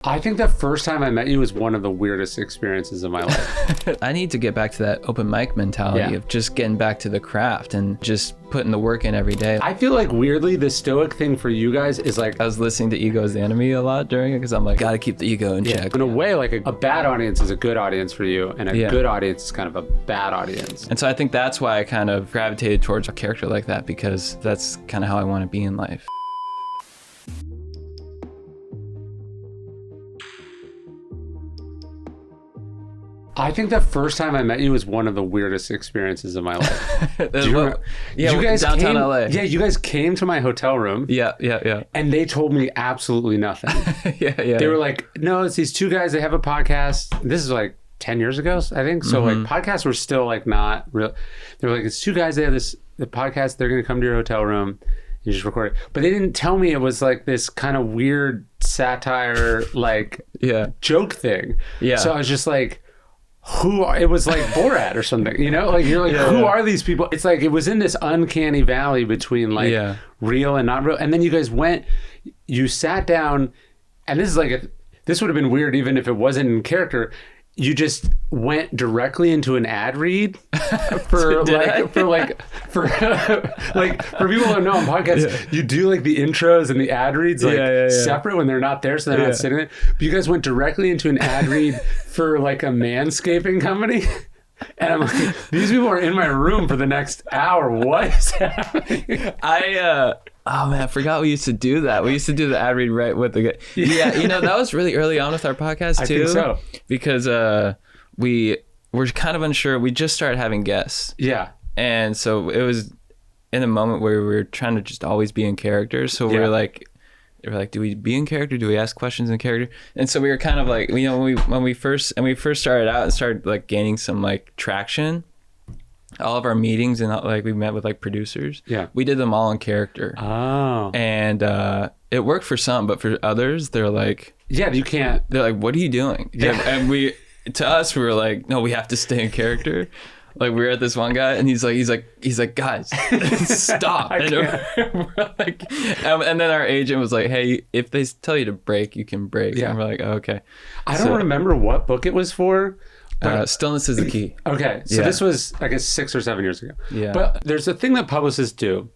I think the first time I met you was one of the weirdest experiences of my life. I need to get back to that open mic mentality of just getting back to the craft and just putting the work in every day. I feel like weirdly the Stoic thing for you guys is like... I was listening to Ego is the Enemy a lot during it because I'm like, gotta keep the ego in check. In a way, like a bad audience is a good audience for you, and a good audience is kind of a bad audience. And so I think that's why I kind of gravitated towards a character like that, because that's kind of how I want to be in life. I think the first time I met you was one of the weirdest experienes of my life. You guys downtown came, LA. Yeah, you guys came to my hotel room. Yeah. And they told me absolutely nothing. They were like, no, it's these two guys, they have a podcast. This is like 10 years ago, I think. So like podcasts were still like not real. They were like, it's two guys, they have the podcast, they're going to come to your hotel room. You just record it. But they didn't tell me it was like this kind of weird satire, like joke thing. Yeah. So I was just like, it was like Borat or something, you know, like you're like, who are these people? It's like, it was in this uncanny valley between like real and not real. And then you guys you sat down, and this is like, this would have been weird even if it wasn't in character. You just went directly into an ad read for people who don't know on podcasts, you do like the intros and the ad reads separate when they're not there, so they're not sitting there. But you guys went directly into an ad read for like a manscaping company. And I'm like, these people are in my room for the next hour. What is happening? Oh man, I forgot we used to do that. We used to do the ad read right with the guy. Yeah, you know, that was really early on with our podcast too. I think so. Because we were kind of unsure. We just started having guests. Yeah. And so it was in a moment where we were trying to just always be in character. So we were like, do we be in character? Do we ask questions in character? And so we were kind of like, you know, when we first started out and started like gaining some like traction, all of our meetings and like we met with like producers, we did them all in character. Oh. And it worked for some, but for others, they're like, you can't. They're like, what are you doing? Yeah. And to us, we were like, no, we have to stay in character. Like we were at this one guy, and he's like, guys, stop. And we're like, and then our agent was like, hey, if they tell you to break, you can break. Yeah. And we're like, oh, okay. I don't remember what book it was for. Stillness is the key. Okay. So this was, I guess, 6 or 7 years ago. Yeah. But there's a thing that publicists do,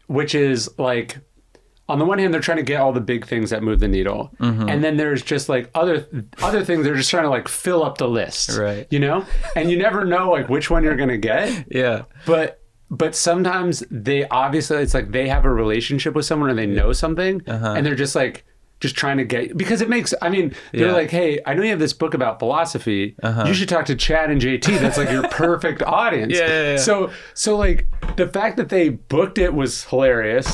which is like, on the one hand, they're trying to get all the big things that move the needle. And then there's just like other things they're just trying to like fill up the list. Right. You know? And you never know like which one you're going to get. Yeah. But sometimes it's like they have a relationship with someone or they know something and they're just like, just trying to get, because it makes, I mean, they're like, hey, I know you have this book about philosophy. You should talk to Chad and JT. That's like your perfect audience. Yeah. So like the fact that they booked it was hilarious.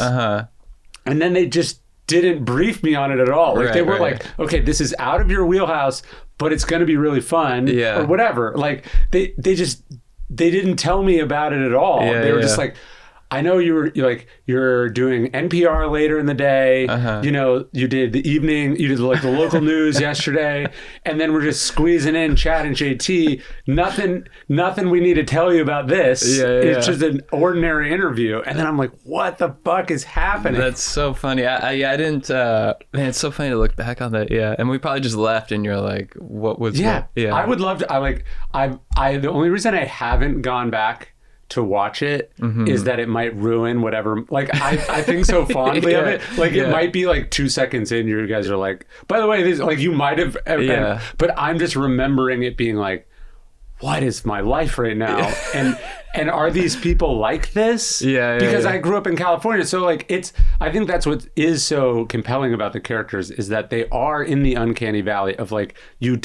And then they just didn't brief me on it at all. Like they were like, okay, this is out of your wheelhouse, but it's going to be really fun or whatever. Like they didn't tell me about it at all. They were just like, I know you're doing NPR later in the day. You know, you did the evening, you did like the local news yesterday, and then we're just squeezing in Chad and JT. Nothing we need to tell you about this. It's just an ordinary interview. And then I'm like, what the fuck is happening? That's so funny. I didn't. Man, it's so funny to look back on that. Yeah, and we probably just left, and you're like, what was? Yeah. I would love to. The only reason I haven't gone back to watch it is that it might ruin whatever, like I think so fondly of it, like it might be like 2 seconds in, you guys are like, by the way, this, like you might have been, but I'm just remembering it being like, what is my life right now? And are these people like this? Because I grew up in California, so like I think that's what is so compelling about the characters, is that they are in the uncanny valley of like, I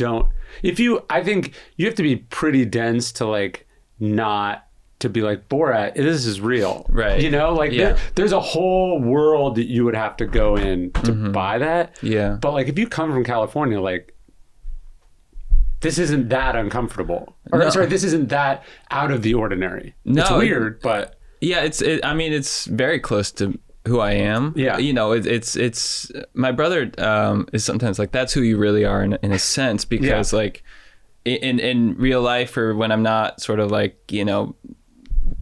think you have to be pretty dense to like not to be like, Borat, this is real. Right. You know, like there's a whole world that you would have to go in to buy that. Yeah. But like if you come from California, like this isn't that uncomfortable. Or sorry, this isn't that out of the ordinary. No, it's weird, but I mean, it's very close to who I am. Yeah. You know, it's my brother is sometimes like, that's who you really are in a sense, because like in real life, or when I'm not sort of like, you know,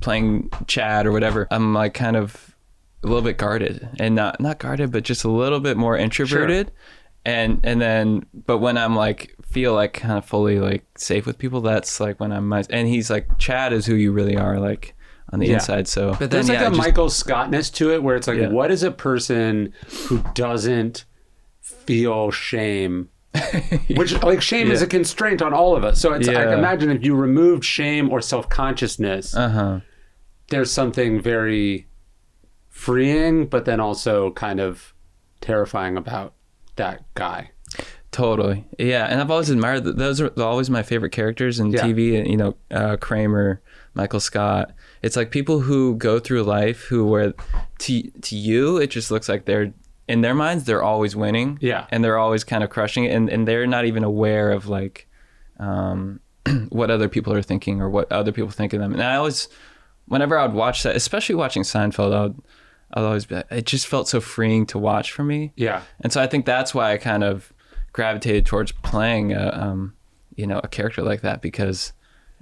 playing Chad or whatever, I'm like kind of a little bit guarded, and not guarded, but just a little bit more introverted. Sure. And then, but when I'm like, feel like kind of fully like safe with people, that's like when and he's like, Chad is who you really are, like on the inside. So, but then, there's like a Michael Scottness to it where it's like, what is a person who doesn't feel shame? Which like shame is a constraint on all of us. So it's I imagine if you removed shame or self-consciousness, there's something very freeing, but then also kind of terrifying about that guy. Totally. Yeah. And I've always admired that. Those are always my favorite characters in TV. And, you know, Kramer, Michael Scott. It's like people who go through life who where to you, it just looks like they're, in their minds, they're always winning. Yeah. And they're always kind of crushing it. And they're not even aware of like what other people are thinking or what other people think of them. And I always, whenever I would watch that, especially watching Seinfeld, I'd always be, it just felt so freeing to watch for me. Yeah. And so I think that's why I kind of gravitated towards playing a character like that, because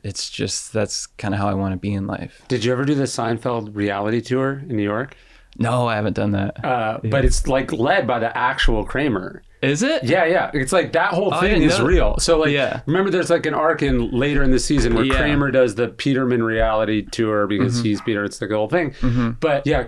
it's just, that's kind of how I want to be in life. Did you ever do the Seinfeld reality tour in New York? No, I haven't done that. But it's like led by the actual Kramer. Is it? Yeah. It's like that whole thing is real. So like, remember there's like an arc later in the season where Kramer does the Peterman reality tour because he's Peter. It's the whole thing. But yeah,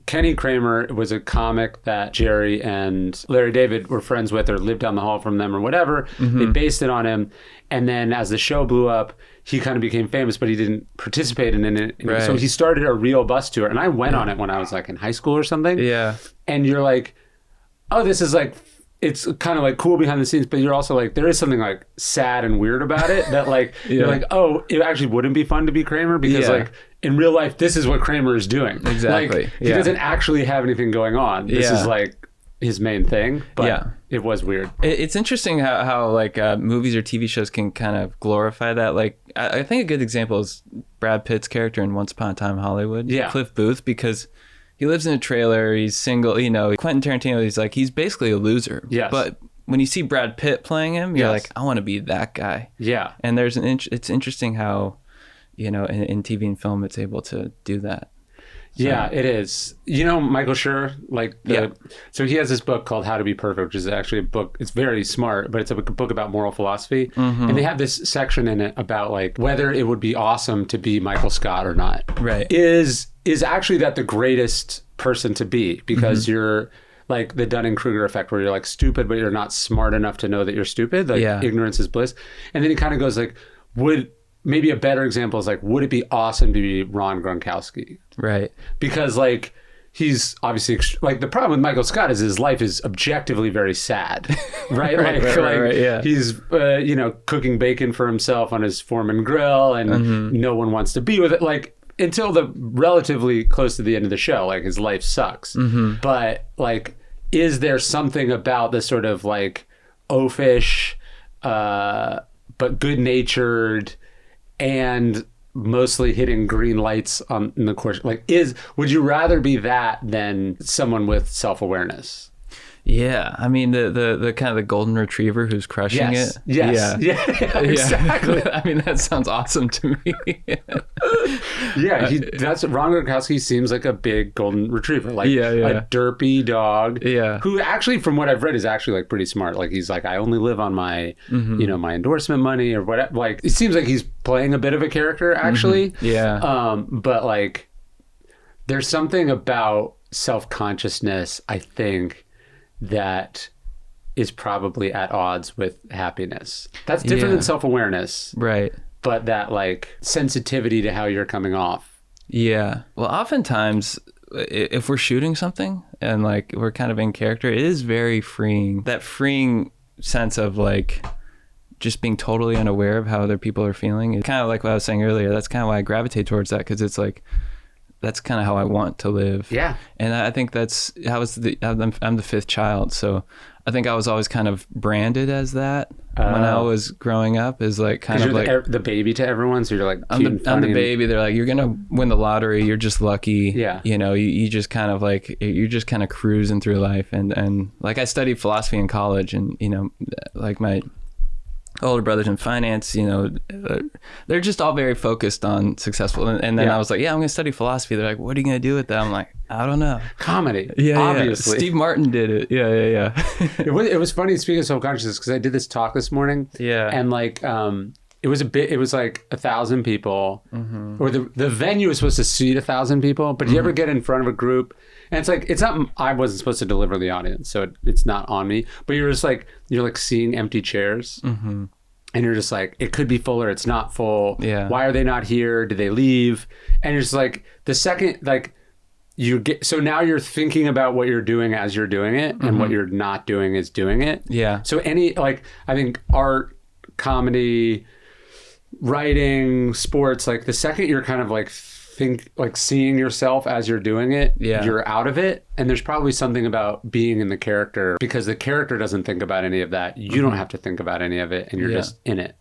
Kenny Kramer was a comic that Jerry and Larry David were friends with or lived down the hall from them or whatever. They based it on him. And then as the show blew up, he kind of became famous, but he didn't participate in it. Right. So he started a real bus tour. And I went on it when I was like in high school or something. Yeah. And you're like, oh, this is like, it's kind of like cool behind the scenes, but you're also like, there is something like sad and weird about it that like, you're like, oh, it actually wouldn't be fun to be Kramer because like in real life, this is what Kramer is doing. Exactly. Like, he doesn't actually have anything going on. This is like his main thing, but it was weird. It's interesting how like movies or TV shows can kind of glorify that. Like, I think a good example is Brad Pitt's character in Once Upon a Time in Hollywood, Cliff Booth, because he lives in a trailer, he's single, you know, Quentin Tarantino, he's basically a loser. Yes. But when you see Brad Pitt playing him, you're like, I want to be that guy. Yeah. And there's it's interesting how, you know, in TV and film, it's able to do that. So. Yeah, it is. You know, Michael Schur, so he has this book called How to Be Perfect, which is actually a book. It's very smart, but it's a book about moral philosophy. And they have this section in it about like whether it would be awesome to be Michael Scott or not. Right. Is actually that the greatest person to be, because you're like the Dunning-Kruger effect where you're like stupid, but you're not smart enough to know that you're stupid. Like ignorance is bliss. And then he kind of goes like, maybe a better example is like, would it be awesome to be Ron Gronkowski? Right. Because like, he's obviously like, the problem with Michael Scott is his life is objectively very sad, right? right. He's, cooking bacon for himself on his Foreman grill and no one wants to be with it. Like until the relatively close to the end of the show, like his life sucks. But like, is there something about this sort of like oafish, but good-natured, and mostly hitting green lights in the course, like would you rather be that than someone with self-awareness? Yeah, I mean the kind of the golden retriever who's crushing it. Yes. Yeah, exactly. I mean, that sounds awesome to me. That's Ron Gronkowski seems like a big golden retriever, like a derpy dog. Yeah, who actually, from what I've read, is actually like pretty smart. Like he's like, I only live on my, my endorsement money or whatever. Like it seems like he's playing a bit of a character actually. Yeah. But like, there's something about self-consciousness, I think, that is probably at odds with happiness. That's different than self-awareness. Right. But that like sensitivity to how you're coming off. Yeah. Well, oftentimes if we're shooting something and like we're kind of in character, it is very freeing. That freeing sense of like just being totally unaware of how other people are feeling. It's kind of like what I was saying earlier. That's kind of why I gravitate towards that, because it's like, that's kind of how I want to live. Yeah. And I think I'm the fifth child. So I think I was always kind of branded as that when I was growing up, is like kind of like the baby to everyone. So you're like, I'm the baby. They're like, you're going to win the lottery. You're just lucky. Yeah. You know, you just kind of like, you're just kind of cruising through life. And like I studied philosophy in college, and, you know, like my older brothers in finance, you know, they're just all very focused on successful. And then I was like, yeah, I'm going to study philosophy. They're like, what are you going to do with that? I'm like, I don't know. Comedy. Yeah, obviously. Yeah. Steve Martin did it. Yeah. It was funny, speaking of self-consciousness, because I did this talk this morning. Yeah. And like, it was like 1,000 people, or the venue was supposed to seat 1,000 people, but you ever get in front of a group and it's like, it's not, I wasn't supposed to deliver the audience, so it's not on me, but you're like seeing empty chairs and you're just like, it could be full or it's not full. Yeah. Why are they not here? Did they leave? And you're just like, the second, like you get, so now you're thinking about what you're doing as you're doing it and what you're not doing is doing it. Yeah. So I think art, comedy, writing, sports, like the second you're kind of like seeing yourself as you're doing it, you're out of it. And there's probably something about being in the character, because the character doesn't think about any of that. You don't have to think about any of it, and you're just in it.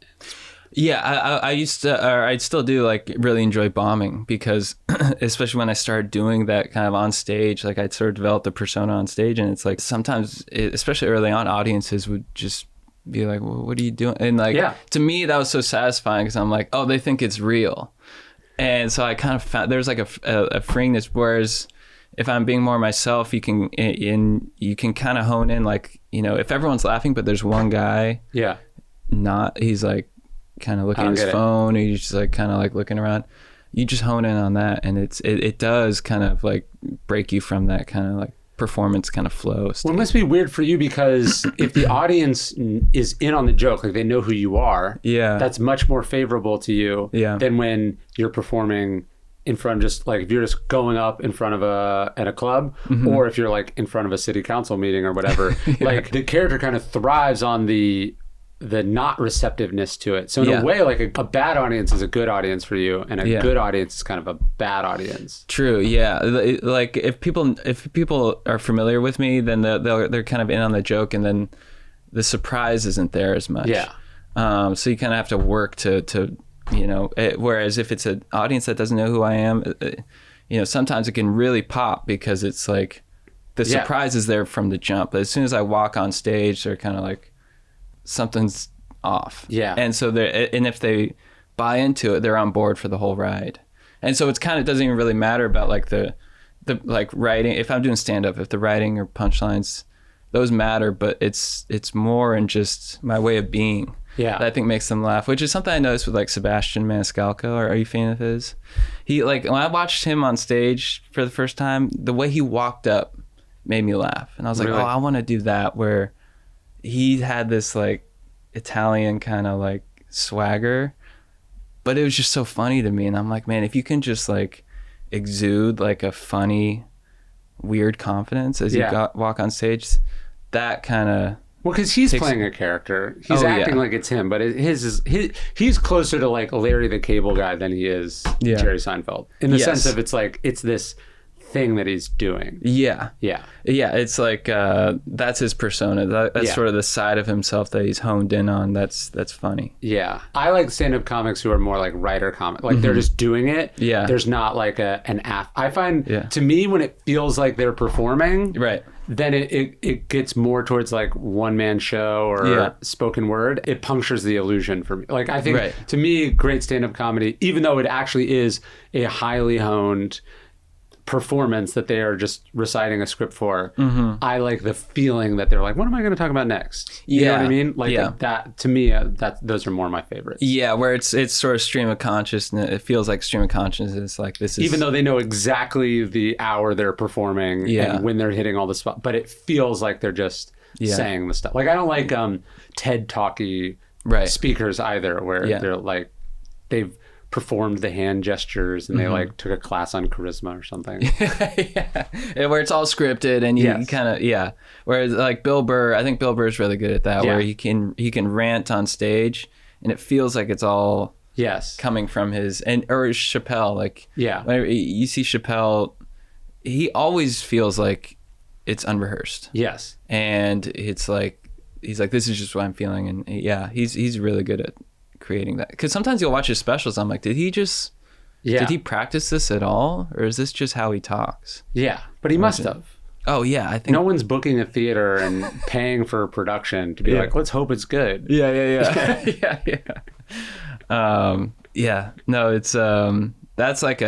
Yeah, I used to, or I still do, like, really enjoy bombing, because especially when I started doing that kind of on stage, like I'd sort of developed a persona on stage, and it's like sometimes, especially early on, audiences would just be like, well, what are you doing? And like, to me, that was so satisfying, because I'm like, oh, they think it's real. And so I kind of found there's like a freeness, whereas if I'm being more myself, you can kind of hone in, like, you know, if everyone's laughing, but there's one guy, he's like kind of looking at his phone, or he's just like kind of like looking around, you just hone in on that, and it does kind of like break you from that kind of like performance kind of flow state. Well, it must be weird for you, because if the audience is in on the joke, like they know who you are, that's much more favorable to you than when you're performing in front of just like, if you're just going up in front of at a club, or if you're like in front of a city council meeting or whatever. Like the character kind of thrives on the not receptiveness to it. So in a way, like a bad audience is a good audience for you, and a good audience is kind of a bad audience. True. Yeah. Like if people are familiar with me, then they're kind of in on the joke, and then the surprise isn't there as much. Yeah. So you kind of have to work to you know, whereas if it's an audience that doesn't know who I am, you know, sometimes it can really pop, because it's like the surprise is there from the jump. But as soon as I walk on stage, they're kind of like, something's off. Yeah. And so and if they buy into it, they're on board for the whole ride. And so it's kind of doesn't even really matter about like the like writing. If I'm doing stand up, if the writing or punchlines, those matter, but it's more in just my way of being. Yeah. That I think makes them laugh, which is something I noticed with like Sebastian Maniscalco. Are you a fan of his? He, like, when I watched him on stage for the first time, the way he walked up made me laugh. And I was like, oh, I want to do that, where he had this like Italian kind of like swagger, but it was just so funny to me. And I'm like, man, if you can just like exude like a funny, weird confidence as you walk on stage, that kind of... Well, because he's playing a character. He's acting like it's him, but he's closer to like Larry the Cable Guy than he is Jerry Seinfeld. In the sense of, it's like, it's this thing that he's doing. Yeah. It's like that's his persona. That's sort of the side of himself that he's honed in on. That's funny. Yeah, I like stand-up comics who are more like writer comic. Like they're just doing it. Yeah, there's not like an app. I find to me, when it feels like they're performing, then it gets more towards like one-man show or spoken word. It punctures the illusion for me. Like I think to me, great stand-up comedy, even though it actually is a highly honed performance that they are just reciting a script for, I like the feeling that they're like, what am I going to talk about next? You know what I mean? Like that to me, those are more my favorites. Yeah, where it's sort of stream of consciousness. It feels like stream of consciousness. Like this is, even though they know exactly the hour they're performing and when they're hitting all the spots, but it feels like they're just saying the stuff. Like I don't like TED Talky speakers either, where they're like, they've performed the hand gestures and they like took a class on charisma or something. Where it's all scripted and you kind of whereas like Bill Burr, I think Bill Burr's really good at that, where he can rant on stage and it feels like it's all coming from his, or Chappelle, like whenever you see Chappelle, he always feels like it's unrehearsed. And it's like he's like, this is just what I'm feeling, and he's really good at creating that. Because sometimes you'll watch his specials, I'm like, did he practice this at all, or is this just how he talks? But he must have. Oh yeah, I think no one's booking a theater and paying for production to be like, let's hope it's good. Yeah. Yeah. No, it's that's like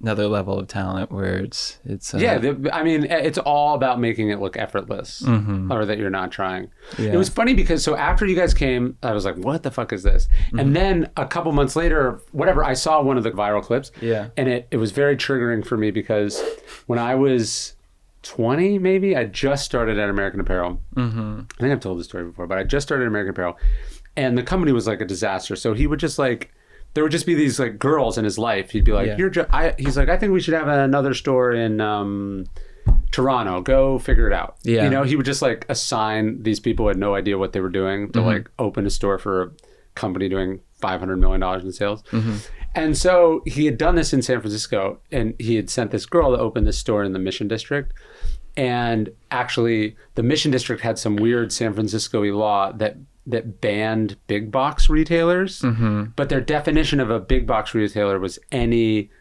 another level of talent where it's I mean, it's all about making it look effortless, or that you're not trying. It was funny because so after you guys came, I was like, what the fuck is this? And then a couple months later, whatever, I saw one of the viral clips, and it was very triggering for me because when I was 20, maybe, I just started at American Apparel. I think I've told this story before, but I just started at American Apparel, and the company was like a disaster. So he would just like, there would just be these like girls in his life. He'd be like, he's like, I think we should have another store in Toronto. Go figure it out. Yeah. You know, he would just like assign these people who had no idea what they were doing to like open a store for a company doing $500 million in sales. And so he had done this in San Francisco, and he had sent this girl to open this store in the Mission District. And actually, the Mission District had some weird San Francisco-y law that banned big box retailers, but their definition of a big box retailer was any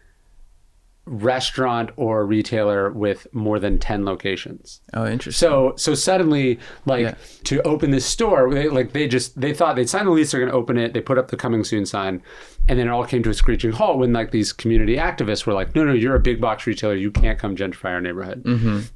restaurant or retailer with more than 10 locations. Oh, interesting. So suddenly, like, to open this store, they thought they'd sign the lease, they're going to open it, they put up the coming soon sign, and then it all came to a screeching halt when like these community activists were like, no, you're a big box retailer, you can't come gentrify our neighborhood.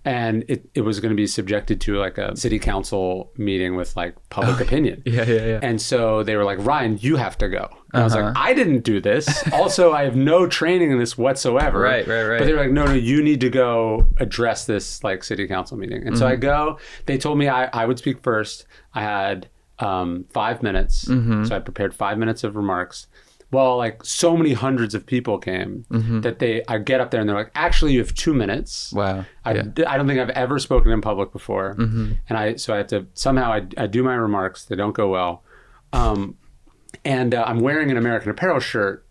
And it was going to be subjected to like a city council meeting with like public opinion. And so they were like, Ryan, you have to go. And I was like, I didn't do this. Also, I have no training in this whatsoever. Right. But they were like, no, you need to go address this like city council meeting. And so I go, they told me I would speak first. I had 5 minutes. So I prepared 5 minutes of remarks. Well, like so many hundreds of people came that I get up there and they're like, actually, you have 2 minutes. Wow. I don't think I've ever spoken in public before. And I have to, somehow I do my remarks. They don't go well. And I'm wearing an American Apparel shirt,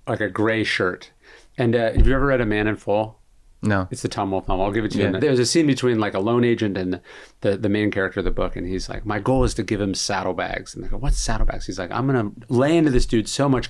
like a gray shirt. And have you ever read A Man in Full? No. It's the Tom Wolfe novel. I'll give it to you. There's a scene between like a loan agent and the main character of the book. And he's like, my goal is to give him saddlebags. And they go, what's saddlebags? He's like, I'm going to lay into this dude so much.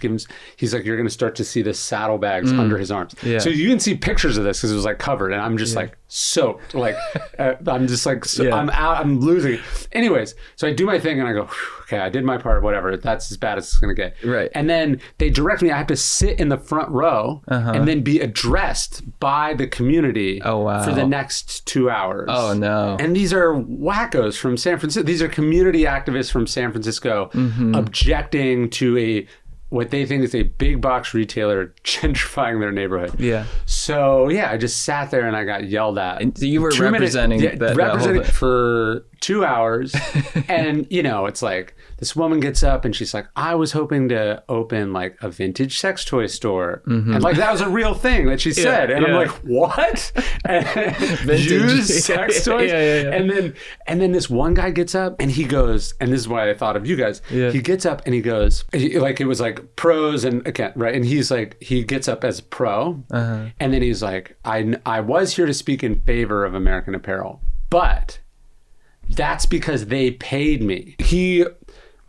He's like, you're going to start to see the saddlebags under his arms. Yeah. So you can see pictures of this because it was like covered. And I'm just like soaked. Like, I'm just like, I'm out. I'm losing it. Anyways, so I do my thing and I go, okay, I did my part, whatever. That's as bad as it's going to get. Right. And then they direct me. I have to sit in the front row and then be addressed by the community for the next 2 hours. Oh, no. And these are wackos from San Francisco. These are community activists from San Francisco objecting to what they think is a big box retailer gentrifying their neighborhood. Yeah. So, I just sat there and I got yelled at. And you were representing representing for 2 hours. And, it's like this woman gets up and she's like, I was hoping to open like a vintage sex toy store. And like that was a real thing that she said. And I'm like, what? Used sex toys? And then this one guy gets up and he goes, and this is why I thought of you guys. He gets up and he goes, like it was like pros and okay, right? And he's like, he gets up as pro. And then he's like, I was here to speak in favor of American Apparel, but that's because they paid me. He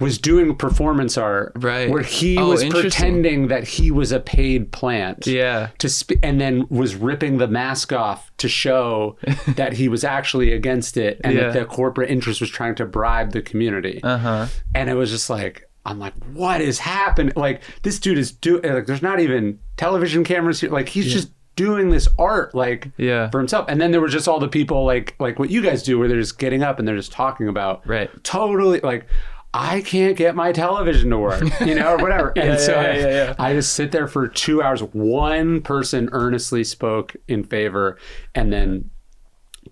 was doing performance art where he was pretending that he was a paid plant and then was ripping the mask off to show that he was actually against it and that the corporate interest was trying to bribe the community. And it was just like, I'm like, what is happening? Like, this dude is like, there's not even television cameras here. Like, he's just doing this art like for himself. And then there were just all the people like what you guys do where they're just getting up and they're just talking about totally like, I can't get my television to work, or whatever. And I just sit there for 2 hours. One person earnestly spoke in favor and then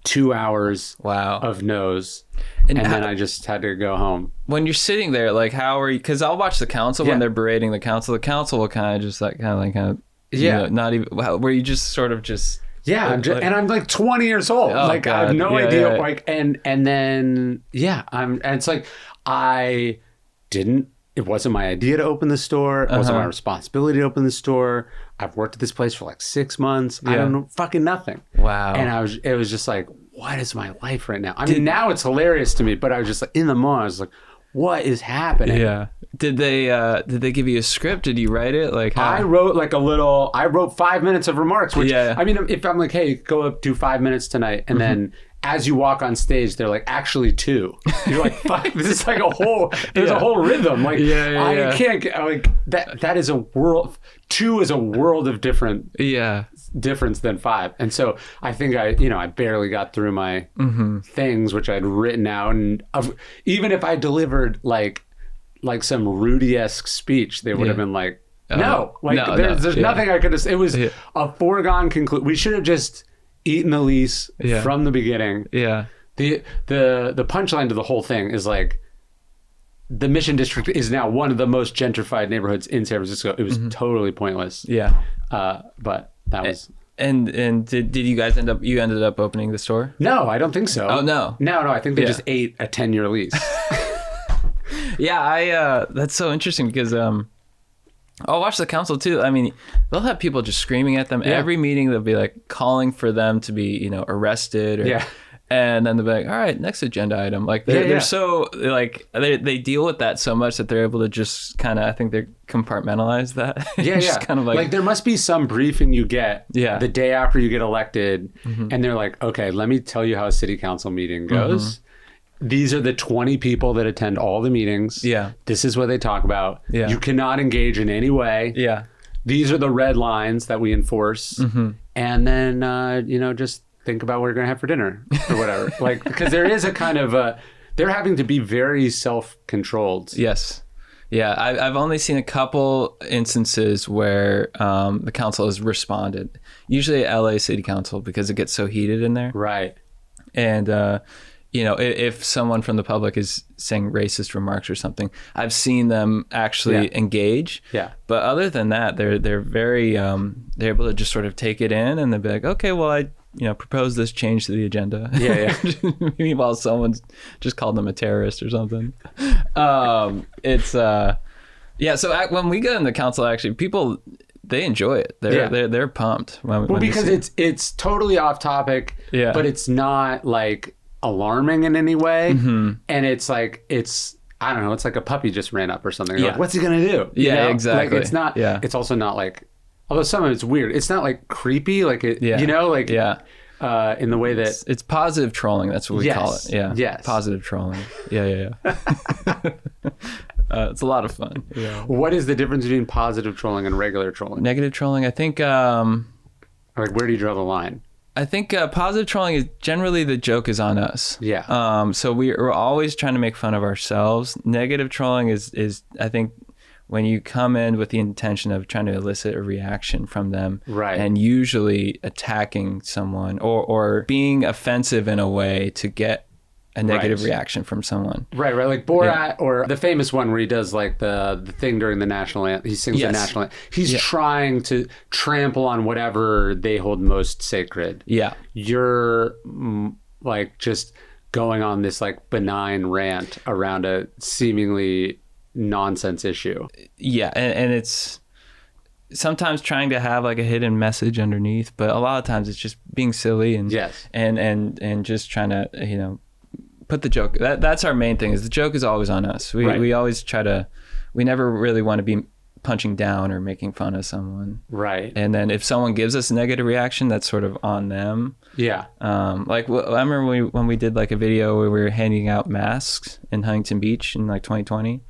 2 hours of no's. And then I just had to go home. When you're sitting there, like, how are you? Because I'll watch the council when they're berating the council. The council will kind of just like, not even, where you just sort of just. Yeah, and I'm like 20 years old. I have no idea. Like, and then, and it's like, it wasn't my idea to open the store. It wasn't my responsibility to open the store. I've worked at this place for like 6 months. I don't know fucking nothing. Wow. And it was just like, what is my life right now? I mean, now it's hilarious to me, but I was just like, in the moment, I was like, what is happening? Did they give you a script? Did you write it? Like how? I wrote 5 minutes of remarks, which I mean, if I'm like, hey, go up, do 5 minutes tonight, and then as you walk on stage, they're like, actually 2. You're like, fuck, this is like a whole, there's a whole rhythm. Like, I can't get, like, that is a world, 2 is a world of difference than 5. And so I think I barely got through my things, which I'd written out. And even if I delivered like some Rudy-esque speech, they would have been like, there's nothing I could have, it was a foregone conclusion. We should have just eaten the lease from the beginning. Yeah. The punchline to the whole thing is like, the Mission District is now one of the most gentrified neighborhoods in San Francisco. It was totally pointless. Yeah. But that was. And did you guys ended up opening the store? No, I don't think so. Oh no. No, I think they just ate a 10-year lease. Yeah, that's so interesting because I'll watch the council too. I mean, they'll have people just screaming at them. Yeah. Every meeting they'll be like calling for them to be, arrested or and then they'll be like, all right, next agenda item. Like they're so like they deal with that so much that they're able to just kind of, I think they compartmentalize that. Just kind of like there must be some briefing you get the day after you get elected and they're like, okay, let me tell you how a city council meeting goes. These are the 20 people that attend all the meetings. Yeah. This is what they talk about. Yeah. You cannot engage in any way. Yeah. These are the red lines that we enforce. And then, just think about what you're going to have for dinner or whatever. Like, because there is a kind of they're having to be very self-controlled. Yes. Yeah. I've only seen a couple instances where the council has responded. Usually LA City Council, because it gets so heated in there. Right. And, if someone from the public is saying racist remarks or something, I've seen them actually engage. Yeah. But other than that, they're very they're able to just sort of take it in and they'll be like, okay, well, I propose this change to the agenda. Yeah. Meanwhile, someone's just called them a terrorist or something. So when we get in the council, actually, people, they enjoy it. They're pumped. Because it's totally off topic. Yeah. But it's not like alarming in any way, and it's like I don't know, it's like a puppy just ran up or something. Like, what's he gonna do? Exactly. Like, it's not. Yeah. It's also not like, although some of it's weird. It's not like creepy, like it. In the way that it's positive trolling. That's what we call it. Yeah. Yes. Positive trolling. Yeah. It's a lot of fun. Yeah. What is the difference between positive trolling and regular trolling? Negative trolling, I think. Like, where do you draw the line? I think positive trolling is generally the joke is on us. Yeah. So we're always trying to make fun of ourselves. Negative trolling is I think when you come in with the intention of trying to elicit a reaction from them, right? And usually attacking someone or being offensive in a way to get a negative reaction from someone. Right. Like Borat or the famous one where he does like the thing during the national anthem. He sings the national anthem. He's trying to trample on whatever they hold most sacred. Yeah. You're like just going on this like benign rant around a seemingly nonsense issue. Yeah. And it's sometimes trying to have like a hidden message underneath, but a lot of times it's just being silly and and just trying to, put the joke. That's our main thing, is the joke is always on us. We always try to, we never really want to be punching down or making fun of someone. Right. And then if someone gives us a negative reaction, that's sort of on them. Yeah. Like I remember when we did like a video where we were handing out masks in Huntington Beach in like 2020.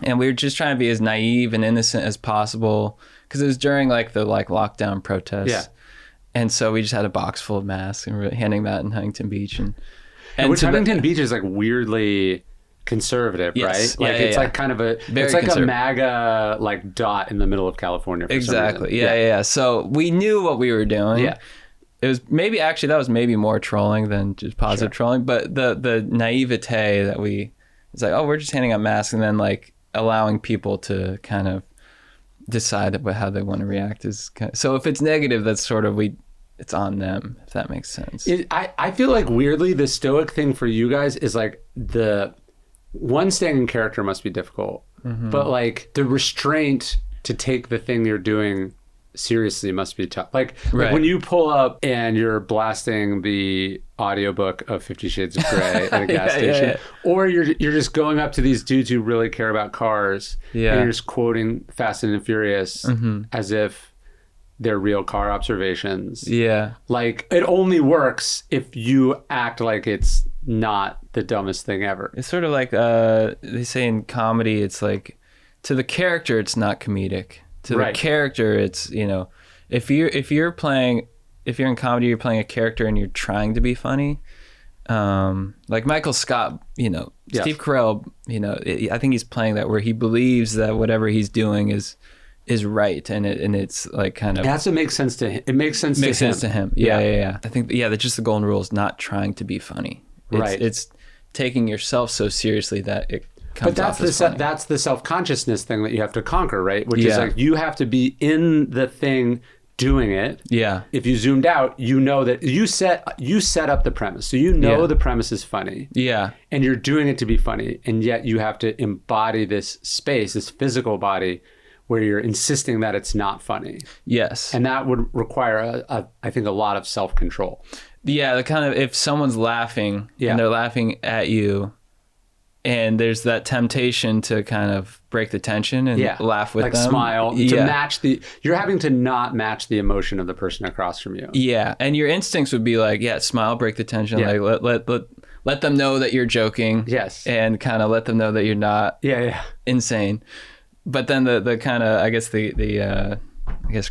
And we were just trying to be as naive and innocent as possible because it was during like the lockdown protests. Yeah. And so we just had a box full of masks and we were handing that in Huntington Beach. And Huntington Beach is like weirdly conservative, right? Like it's like kind of it's like a MAGA like dot in the middle of California. For exactly. Some reason. Yeah. So we knew what we were doing. Yeah. It was that was maybe more trolling than just positive trolling, but the naivete that it's like, oh, we're just handing out masks and then like allowing people to kind of decide how they want to react is so if it's negative, that's sort of it's on them, if that makes sense. I feel like weirdly the Stoic thing for you guys is like the one, staying in character must be difficult, but like the restraint to take the thing you're doing seriously must be tough. Like when you pull up and you're blasting the audiobook of 50 Shades of Grey at a gas station, or you're just going up to these dudes who really care about cars, and you're just quoting Fast and Furious as if they're real car observations. Yeah. Like, it only works if you act like it's not the dumbest thing ever. It's sort of like they say in comedy, it's like, to the character, it's not comedic. To the character, it's, you know, if you're in comedy, you're playing a character and you're trying to be funny. Like Michael Scott, you know, Steve Carell, you know, I think he's playing that where he believes that whatever he's doing is right, and it's like kind of, it has to make sense to him. It makes sense to him. Yeah. I think that's just the golden rule, is not trying to be funny. It's taking yourself so seriously that it comes off as funny. That's the self-consciousness thing that you have to conquer, right? Which is like, you have to be in the thing doing it. Yeah. If you zoomed out, you know that you set up the premise. So you know the premise is funny. Yeah. And you're doing it to be funny, and yet you have to embody this space, this physical body, where you're insisting that it's not funny. Yes. And that would require, I think, a lot of self-control. Yeah, the kind of, if someone's laughing and they're laughing at you, and there's that temptation to kind of break the tension and laugh with them. Like smile, to match you're having to not match the emotion of the person across from you. Yeah, and your instincts would be like, smile, break the tension, like let them know that you're joking. Yes. And kind of let them know that you're not insane. But then the kind of, I guess the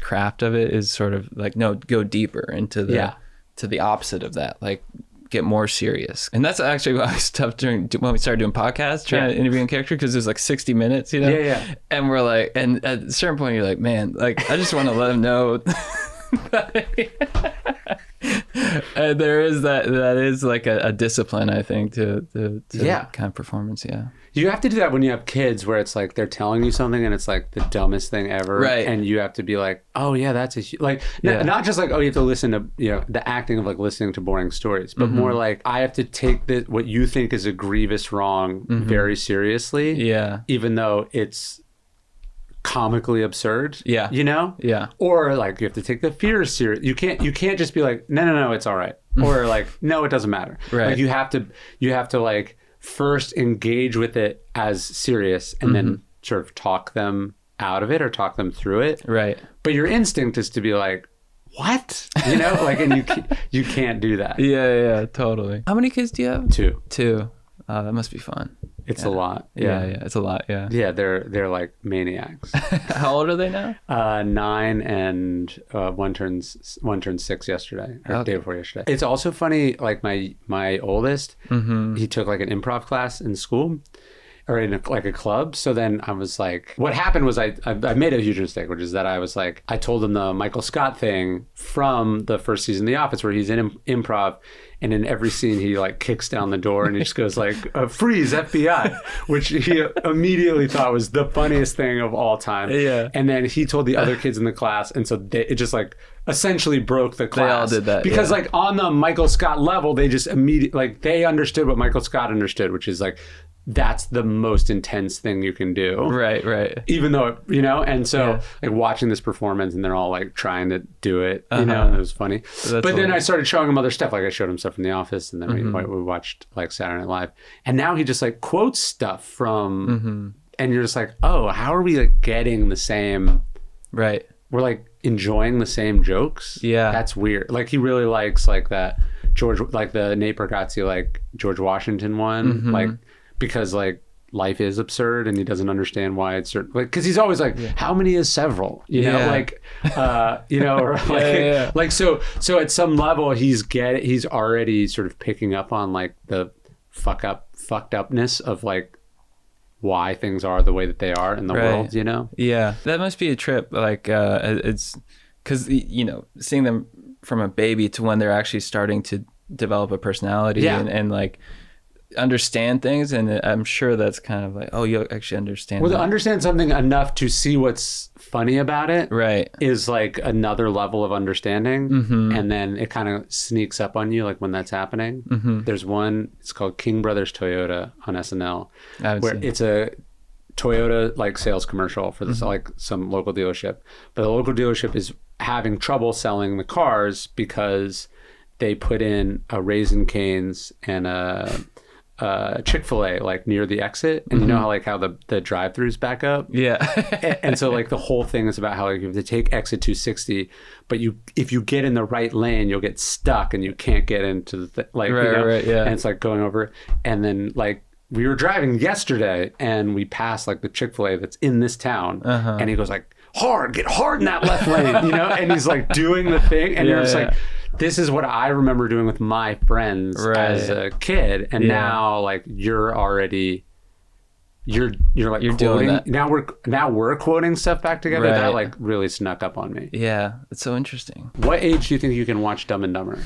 craft of it is sort of like, no, go deeper into the opposite of that, like get more serious. And that's actually why I stopped when we started doing podcasts, trying to interview a character, because there's like 60 minutes, you know? Yeah. And we're like, and at a certain point you're like, man, like I just want to let them know. And there is that is like a discipline, I think, to kind of performance. You have to do that when you have kids, where it's like they're telling you something and it's like the dumbest thing ever, right? And you have to be like, oh yeah, that's not just like, oh, you have to listen to, you know, the acting of like listening to boring stories, but more like, I have to take what you think is a grievous wrong very seriously, even though it's comically absurd, you know, or like you have to take the fear serious. You can't just be like, no, it's all right, or like, no, it doesn't matter. Right. Like you have to like first engage with it as serious, and then sort of talk them out of it or talk them through it. Right. But your instinct is to be like, what? You know, like, and you can't do that. Yeah, totally. How many kids do you have? Two. That must be fun. It's a lot. Yeah, it's a lot. Yeah. Yeah, they're like maniacs. How old are they now? 9 and one turned 6 yesterday, or day before yesterday. It's also funny. Like my oldest, he took like an improv class in school, or in a club. So then I was like, what happened was I made a huge mistake, which is that I was like, I told him the Michael Scott thing from the first season of The Office, where he's in improv, and in every scene he like kicks down the door and he just goes like, freeze FBI, which he immediately thought was the funniest thing of all time. Yeah. And then he told the other kids in the class, and so it just like essentially broke the class. They all did that. Because like on the Michael Scott level, they just immediately, like, they understood what Michael Scott understood, which is like, that's the most intense thing you can do. Right. Even though, you know, and so like watching this performance, and they're all like trying to do it, you know, and it was funny. But then I started showing him other stuff. Like I showed him stuff from The Office, and then we watched like Saturday Night Live. And now he just like quotes stuff from, and you're just like, oh, how are we like getting the same, right? We're like enjoying the same jokes. Yeah. That's weird. Like he really likes like that George, like the Nate Bargatze, like George Washington one, like, because like life is absurd, and he doesn't understand why it's certain, like, because he's always like, how many is several, you know, like you know, or like like so at some level he's already sort of picking up on like the fucked upness of like why things are the way that they are in the world, you know. That must be a trip, like it's because, you know, seeing them from a baby to when they're actually starting to develop a personality and like understand things, and I'm sure that's kind of like, oh, you actually understand. Well, to understand something enough to see what's funny about it, right, is like another level of understanding, and then it kind of sneaks up on you, like when that's happening. There's one, it's called King Brothers Toyota on SNL, where it's a Toyota like sales commercial for this like some local dealership, but the local dealership is having trouble selling the cars because they put in a Raisin Cane's and a Chick-fil-A like near the exit, and you know how the drive-throughs back up, and so like the whole thing is about how like you have to take exit 260, but if you get in the right lane you'll get stuck and you can't get into the and it's like going over, and then like we were driving yesterday and we passed like the Chick-fil-A that's in this town, and he goes like, get hard in that left lane, and he's like doing the thing, and you're just like, this is what I remember doing with my friends as a kid, and now like you're like quoting, doing that. Now we're quoting stuff back together. That like really snuck up on me. Yeah, it's so interesting. What age do you think you can watch Dumb and Dumber?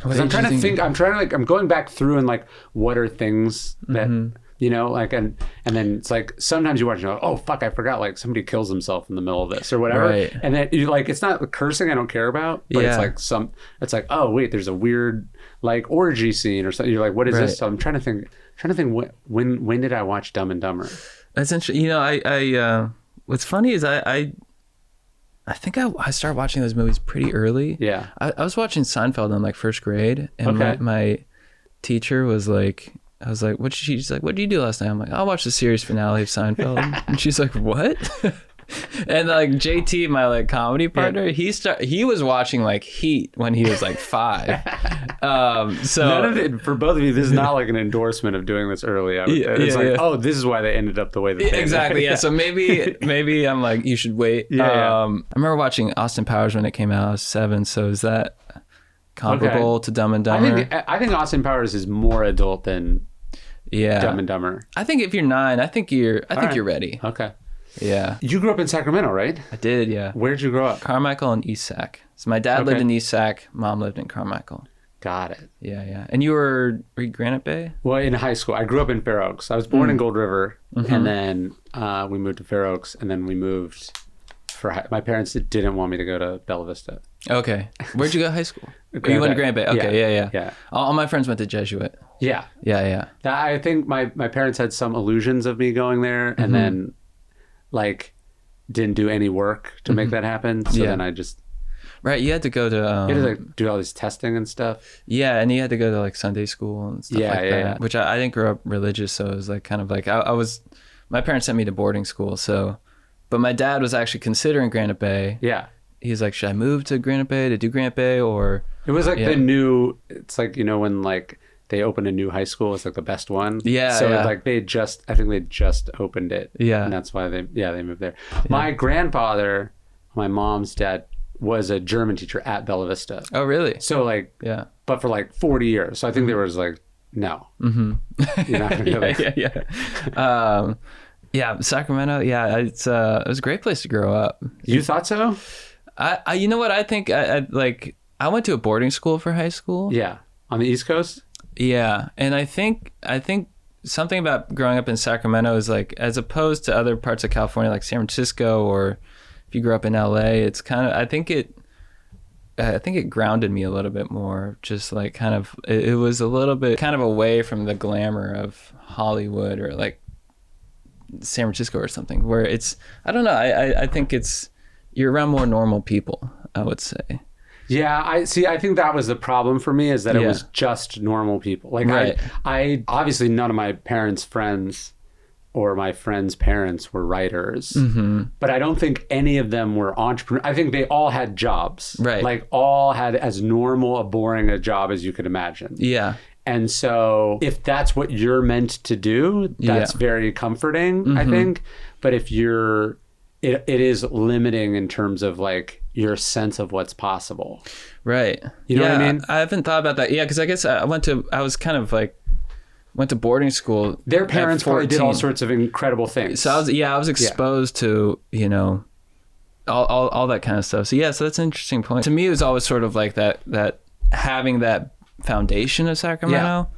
I'm trying to think. I'm going back through and like, what are things that like, and then it's like sometimes you watch, oh fuck, I forgot, like somebody kills himself in the middle of this or whatever, and then you like, it's not the cursing I don't care about, but it's like oh wait, there's a weird like orgy scene or something. You're like, what is this? So I'm trying to think when did I watch Dumb and Dumber? That's interesting. I what's funny is I think I started watching those movies pretty early. Yeah. I was watching Seinfeld in like first grade, and my teacher was like, I was like, she's like, what did you do last night? I'm like, I watched the series finale of Seinfeld. And she's like, what? And like JT, my like comedy partner, he was watching like Heat when he was like 5. So none of it, for both of you, this is not like an endorsement of doing this early. It's oh, this is why they ended up the way that they exactly. did. Yeah. So maybe I'm like, you should wait. I remember watching Austin Powers when it came out. I was 7. So is that comparable to Dumb and Dumber? I think Austin Powers is more adult than Dumb and Dumber. I think if you're 9, I think you're ready. Okay. Yeah. You grew up in Sacramento, right? I did, yeah. Where'd you grow up? Carmichael and East Sac. So my dad lived in East Sac, mom lived in Carmichael. Got it. Yeah. And were you Granite Bay? Well, in high school, I grew up in Fair Oaks. I was born in Gold River, and then we moved to Fair Oaks, and then we moved my parents didn't want me to go to Bella Vista. Okay. Where'd you go to high school? You went to Granite Bay. Okay, yeah. All my friends went to Jesuit. Yeah. I think my parents had some illusions of me going there, and then like didn't do any work to make that happen. So then I just you had to go to you had to like do all this testing and stuff. Yeah, and you had to go to like Sunday school and stuff that. Which I didn't grow up religious, so it was like kind of like I was. My parents sent me to boarding school, so. But my dad was actually considering Granite Bay. Yeah. He's like, should I move to Granite Bay to do Granite Bay or? It was like the new. It's like when like they opened a new high school, it's like the best one. Yeah. So like I think they just opened it. Yeah. And that's why they moved there. Yeah. My grandfather, my mom's dad, was a German teacher at Bella Vista. Oh, really? So like but for like 40 years. So I think there was like no. You're not gonna go there. Yeah, Sacramento. Yeah, it was a great place to grow up. You thought so? I you know what I think? I went to a boarding school for high school. Yeah, on the East Coast. Yeah, and I think something about growing up in Sacramento is like, as opposed to other parts of California like San Francisco, or if you grew up in LA, it's kind of I think it grounded me a little bit more. Just like kind of it was a little bit kind of away from the glamour of Hollywood or like San Francisco or something, where it's I don't know, I think you're around more normal people, I would say. Yeah, I think that was the problem for me, is that it was just normal people. Like I obviously none of my parents' friends or my friends' parents were writers, but I don't think any of them were entrepreneurs. I think they all had jobs, like all had as normal a boring a job as you could imagine. Yeah. And so if that's what you're meant to do, that's very comforting, I think. But if it is limiting in terms of like your sense of what's possible. Right. You know what I mean? I haven't thought about that. Yeah, because I guess I went to boarding school. Their parents probably did all sorts of incredible things. So I was exposed to, all that kind of stuff. So so that's an interesting point. To me, it was always sort of like that having that foundation of Sacramento,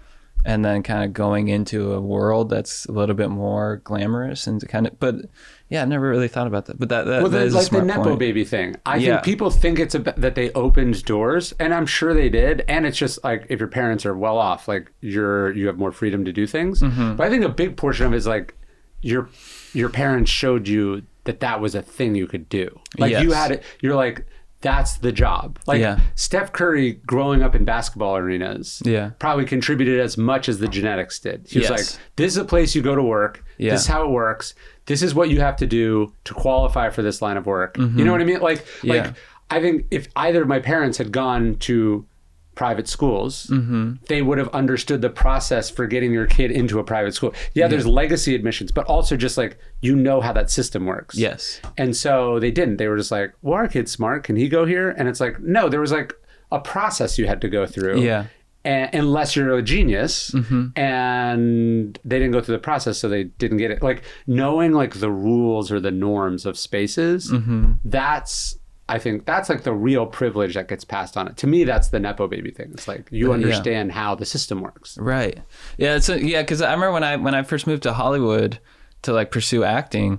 and then kind of going into a world that's a little bit more glamorous and I never really thought about that. But that is like the Nepo baby thing. I think people think it's that they opened doors, and I'm sure they did. And it's just like, if your parents are well off, like you have more freedom to do things. But I think a big portion of it is like your parents showed you that was a thing you could do. Like you had it, you're like, that's the job. Like Steph Curry growing up in basketball arenas probably contributed as much as the genetics did. He was like, this is a place you go to work. This is how it works. This is what you have to do to qualify for this line of work. You know what I mean? Like I think if either of my parents had gone to private schools, they would have understood the process for getting your kid into a private school. There's legacy admissions, but also just like, how that system works. Yes. And so they didn't. They were just like, well, our kid's smart. Can he go here? And it's like, no, there was like a process you had to go through. Yeah. And, unless you're a genius, and they didn't go through the process, so they didn't get it. Like knowing like the rules or the norms of spaces, I think that's like the real privilege that gets passed on it. To me, that's the Nepo baby thing. It's like you understand how the system works. Right. Yeah. Because I remember when I first moved to Hollywood to like pursue acting,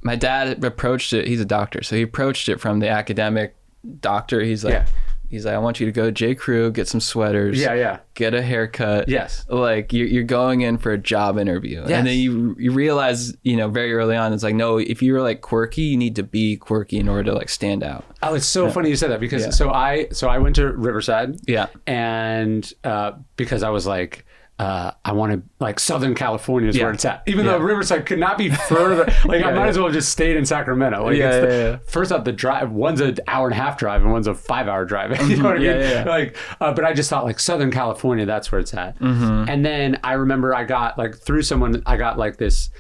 my dad approached it. He's a doctor, so he approached it from the academic doctor. He's like, I want you to go to J. Crew, get some sweaters, get a haircut. Yes. Like you're going in for a job interview. Yes. And then you realize, very early on, it's like, no, if you're like quirky, you need to be quirky in order to like stand out. Oh, it's so funny you said that because so I went to Riverside. Yeah. And because I was like, I want to, like, Southern California is where it's at. Even though Riverside could not be further. Like, I might as well have just stayed in Sacramento. Like, first off, the drive, one's an hour and a half drive and one's a 5-hour drive. You know what I mean? Like, but I just thought, like, Southern California, that's where it's at. And then I remember I got, like, through someone, I got, like, this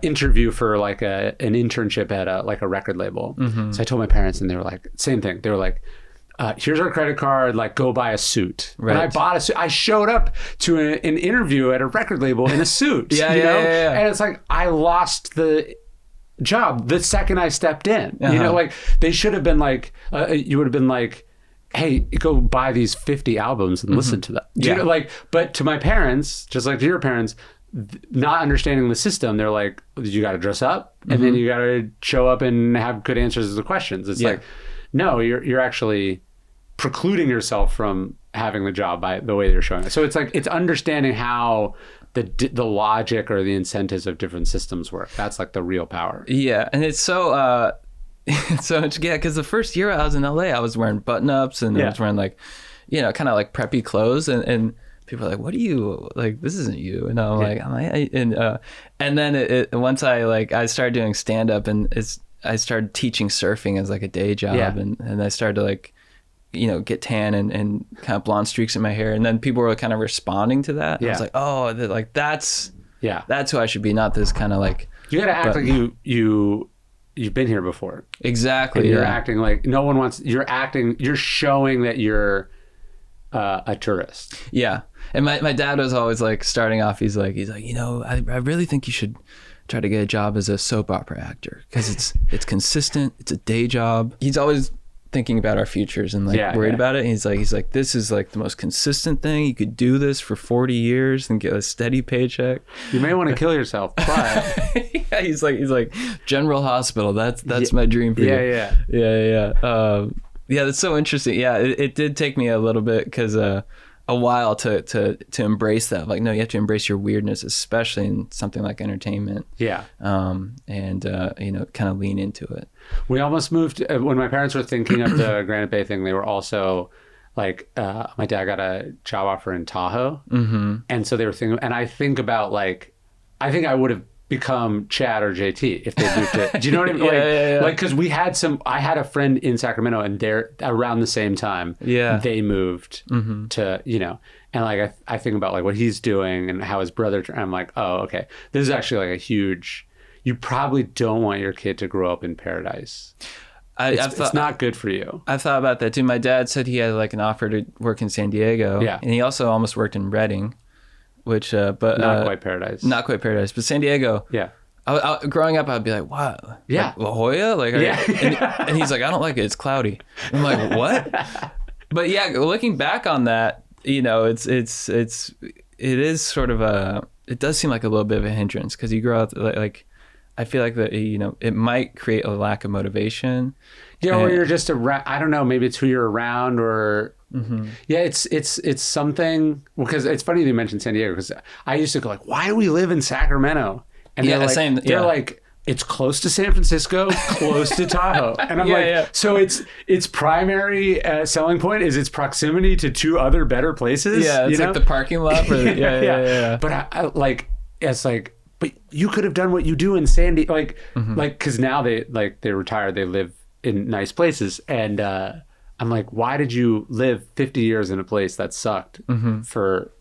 interview for, like, an internship at, a record label. So I told my parents, and they were like, same thing. They were like, here's our credit card, like go buy a suit. Right. And I bought a suit. I showed up to an interview at a record label in a suit. you know? And it's like, I lost the job the second I stepped in. You know, like they should have been like, you would have been like, hey, go buy these 50 albums and listen to them. You know, like, but to my parents, just like to your parents, not understanding the system, they're like, you got to dress up and then you got to show up and have good answers to the questions. It's like, no, you're actually precluding yourself from having the job by the way they're showing it. So it's like, it's understanding how the logic or the incentives of different systems work. That's like the real power. Yeah. And it's so, because the first year I was in LA, I was wearing button-ups and I was wearing like, kind of like preppy clothes and people are like, what are you, like, this isn't you. And I'm like, and then once I started doing stand-up and I started teaching surfing as like a day job and I started to like, get tan and kind of blonde streaks in my hair. And then people were kind of responding to that. And I was like, oh, that's who I should be. Not this kind of like, you got to act like you've been here before. Exactly. And you're acting like no one wants, you're showing that you're a tourist. Yeah. And my dad was always like starting off. He's like, I really think you should try to get a job as a soap opera actor because it's consistent. It's a day job. He's always thinking about our futures and like worried about it. And he's like, this is like the most consistent thing. You could do this for 40 years and get a steady paycheck. You may want to kill yourself, but he's like General Hospital. That's my dream for you. Yeah. That's so interesting. Yeah. It did take me a little bit because, a while to embrace that. Like, no, you have to embrace your weirdness, especially in something like entertainment. Yeah. And kind of lean into it. We almost moved when my parents were thinking of the Granite Bay thing. They were also like, my dad got a job offer in Tahoe, and so they were thinking. And I think about like, I think I would have become Chad or JT if they moved to. Do you know what I mean? Like, because I had a friend in Sacramento, and they're around the same time. They moved to, and like I think about like what he's doing and how his brother. I'm like, oh, okay, this is actually like a huge. You probably don't want your kid to grow up in paradise. It's not good for you. I've thought about that too. My dad said he had like an offer to work in San Diego. Yeah, and he also almost worked in Redding. Which, but not quite paradise. Not quite paradise, but San Diego. Yeah. Growing up, I'd be like, "What? Yeah, like, La Jolla? Like, and he's like, I don't like it. It's cloudy." I'm like, "What?" But yeah, looking back on that, it is sort of it does seem like a little bit of a hindrance because you grow up like, I feel like that it might create a lack of motivation. Yeah, or you're just around. I don't know. Maybe it's who you're around or. Yeah, it's something because it's funny that you mentioned San Diego because I used to go like, why do we live in Sacramento? And yeah, they're like, it's close to San Francisco, close to Tahoe. And I'm so its primary selling point is its proximity to 2 other better places. Yeah, it's like the parking lot. Yeah. But it's like, but you could have done what you do in Sandy, like, because now they retired, they live in nice places. And I'm like, why did you live 50 years in a place that sucked for,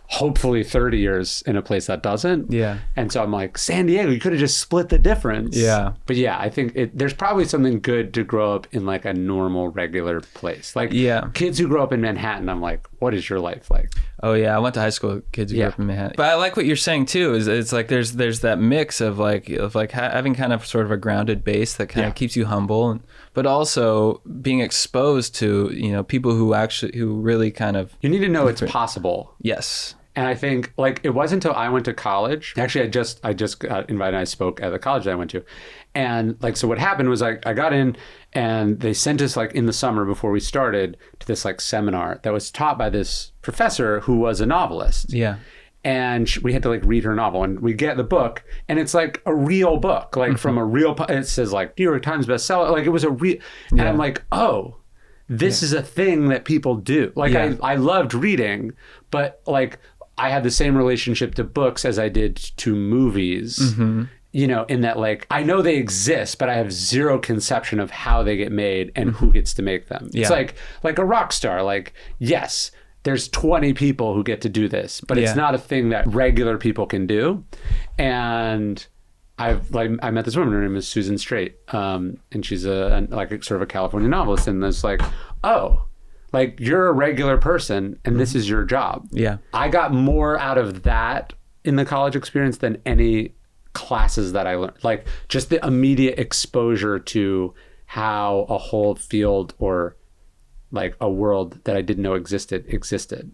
hopefully 30 years in a place that doesn't. Yeah. And so I'm like, San Diego, you could have just split the difference. Yeah. But yeah, I think there's probably something good to grow up in like a normal, regular place. Like kids who grow up in Manhattan, I'm like, what is your life like? Oh yeah, I went to high school with kids who grew up in Manhattan. But I like what you're saying too, is it's like there's that mix of having kind of sort of a grounded base that kind of keeps you humble, but also being exposed to, people who really kind of... You need to know it's possible. Yes. And I think like it wasn't until I went to college. Actually, I just got invited. I spoke at the college that I went to, and like so what happened was I got in, and they sent us like in the summer before we started to this like seminar that was taught by this professor who was a novelist. Yeah. And we had to like read her novel, and we get the book, and it's like a real book, like from a real. It says like New York Times bestseller. Like it was a real, and I'm like, oh. This is a thing that people do. Like I loved reading, but like I had the same relationship to books as I did to movies, in that like, I know they exist, but I have zero conception of how they get made and who gets to make them. It's like a rock star. Like, yes, there's 20 people who get to do this, but it's not a thing that regular people can do. And I met this woman, her name is Susan Straight, and she's a sort of a California novelist, and it's like, oh, like you're a regular person and this is your job. Yeah. I got more out of that in the college experience than any classes that I learned. Like just the immediate exposure to how a whole field or like a world that I didn't know existed.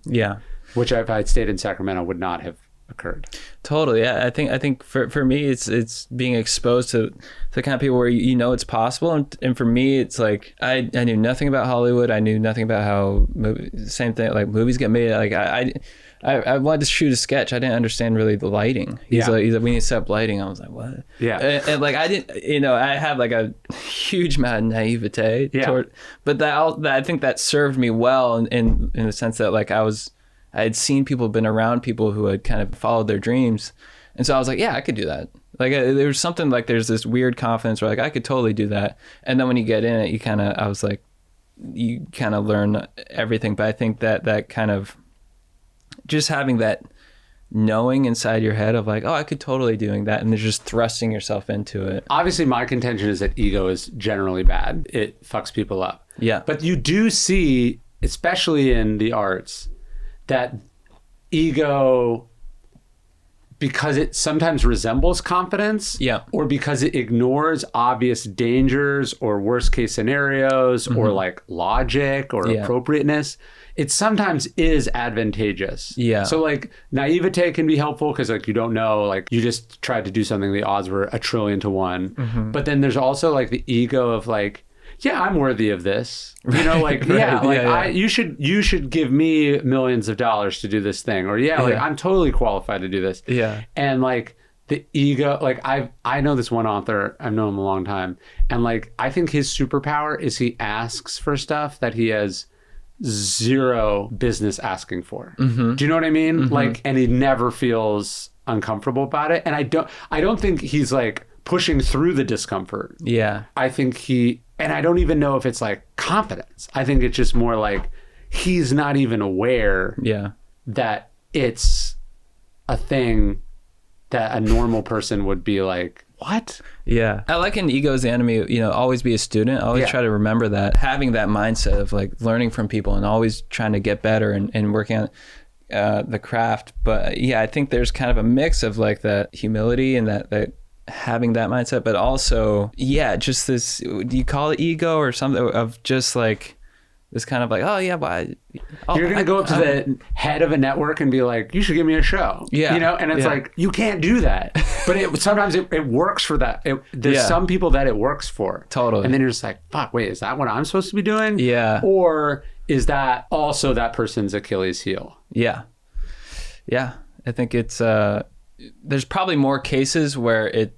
Yeah. Which if I'd stayed in Sacramento would not have occurred. Totally. Yeah. I think for me it's being exposed to the kind of people where it's possible, and for me it's like I knew nothing about Hollywood. I knew nothing about how same thing like movies get made. Like I wanted to shoot a sketch. I didn't understand really the lighting. He's like we need to set up lighting. I was like, what? Yeah. And like I didn't I had like a huge amount of naivete toward, but I think that served me well in the sense that like I had seen people, been around people who had kind of followed their dreams. And so I was like, yeah, I could do that. Like there was something like, there's this weird confidence where like, I could totally do that. And then when you get in it, I was like, you kind of learn everything. But I think that kind of just having that knowing inside your head of like, oh, I could totally doing that. And then just thrusting yourself into it. Obviously my contention is that ego is generally bad. It fucks people up. Yeah. But you do see, especially in the arts, that ego, because it sometimes resembles confidence, or because it ignores obvious dangers or worst case scenarios or like logic or appropriateness, it sometimes is advantageous. Yeah. So like naivete can be helpful because like you don't know, like you just tried to do something, the odds were 1,000,000,000 to 1. But then there's also like the ego of like, yeah, I'm worthy of this. Like, you should give me millions of dollars to do this thing. Or I'm totally qualified to do this. Yeah. And like the ego, like I know this one author, I've known him a long time. And like, I think his superpower is he asks for stuff that he has zero business asking for. Do you know what I mean? Like, and he never feels uncomfortable about it. And I don't think he's like pushing through the discomfort. Yeah. I think and I don't even know if it's like confidence. I think it's just more like he's not even aware that it's a thing that a normal person would be like, what? Yeah. I like in Ego's Enemy, always be a student. I always try to remember that. Having that mindset of like learning from people and always trying to get better and working on the craft. But I think there's kind of a mix of like that humility and that having that mindset, but also just this, do you call it ego or something, of just like this kind of like, oh yeah, but you're gonna go up to the head of a network and be like, you should give me a show. And it's like, you can't do that. But sometimes it works for that. There's some people that it works for. Totally. And then you're just like, fuck, wait, is that what I'm supposed to be doing? Yeah. Or is that also that person's Achilles heel? Yeah. I think it's there's probably more cases where it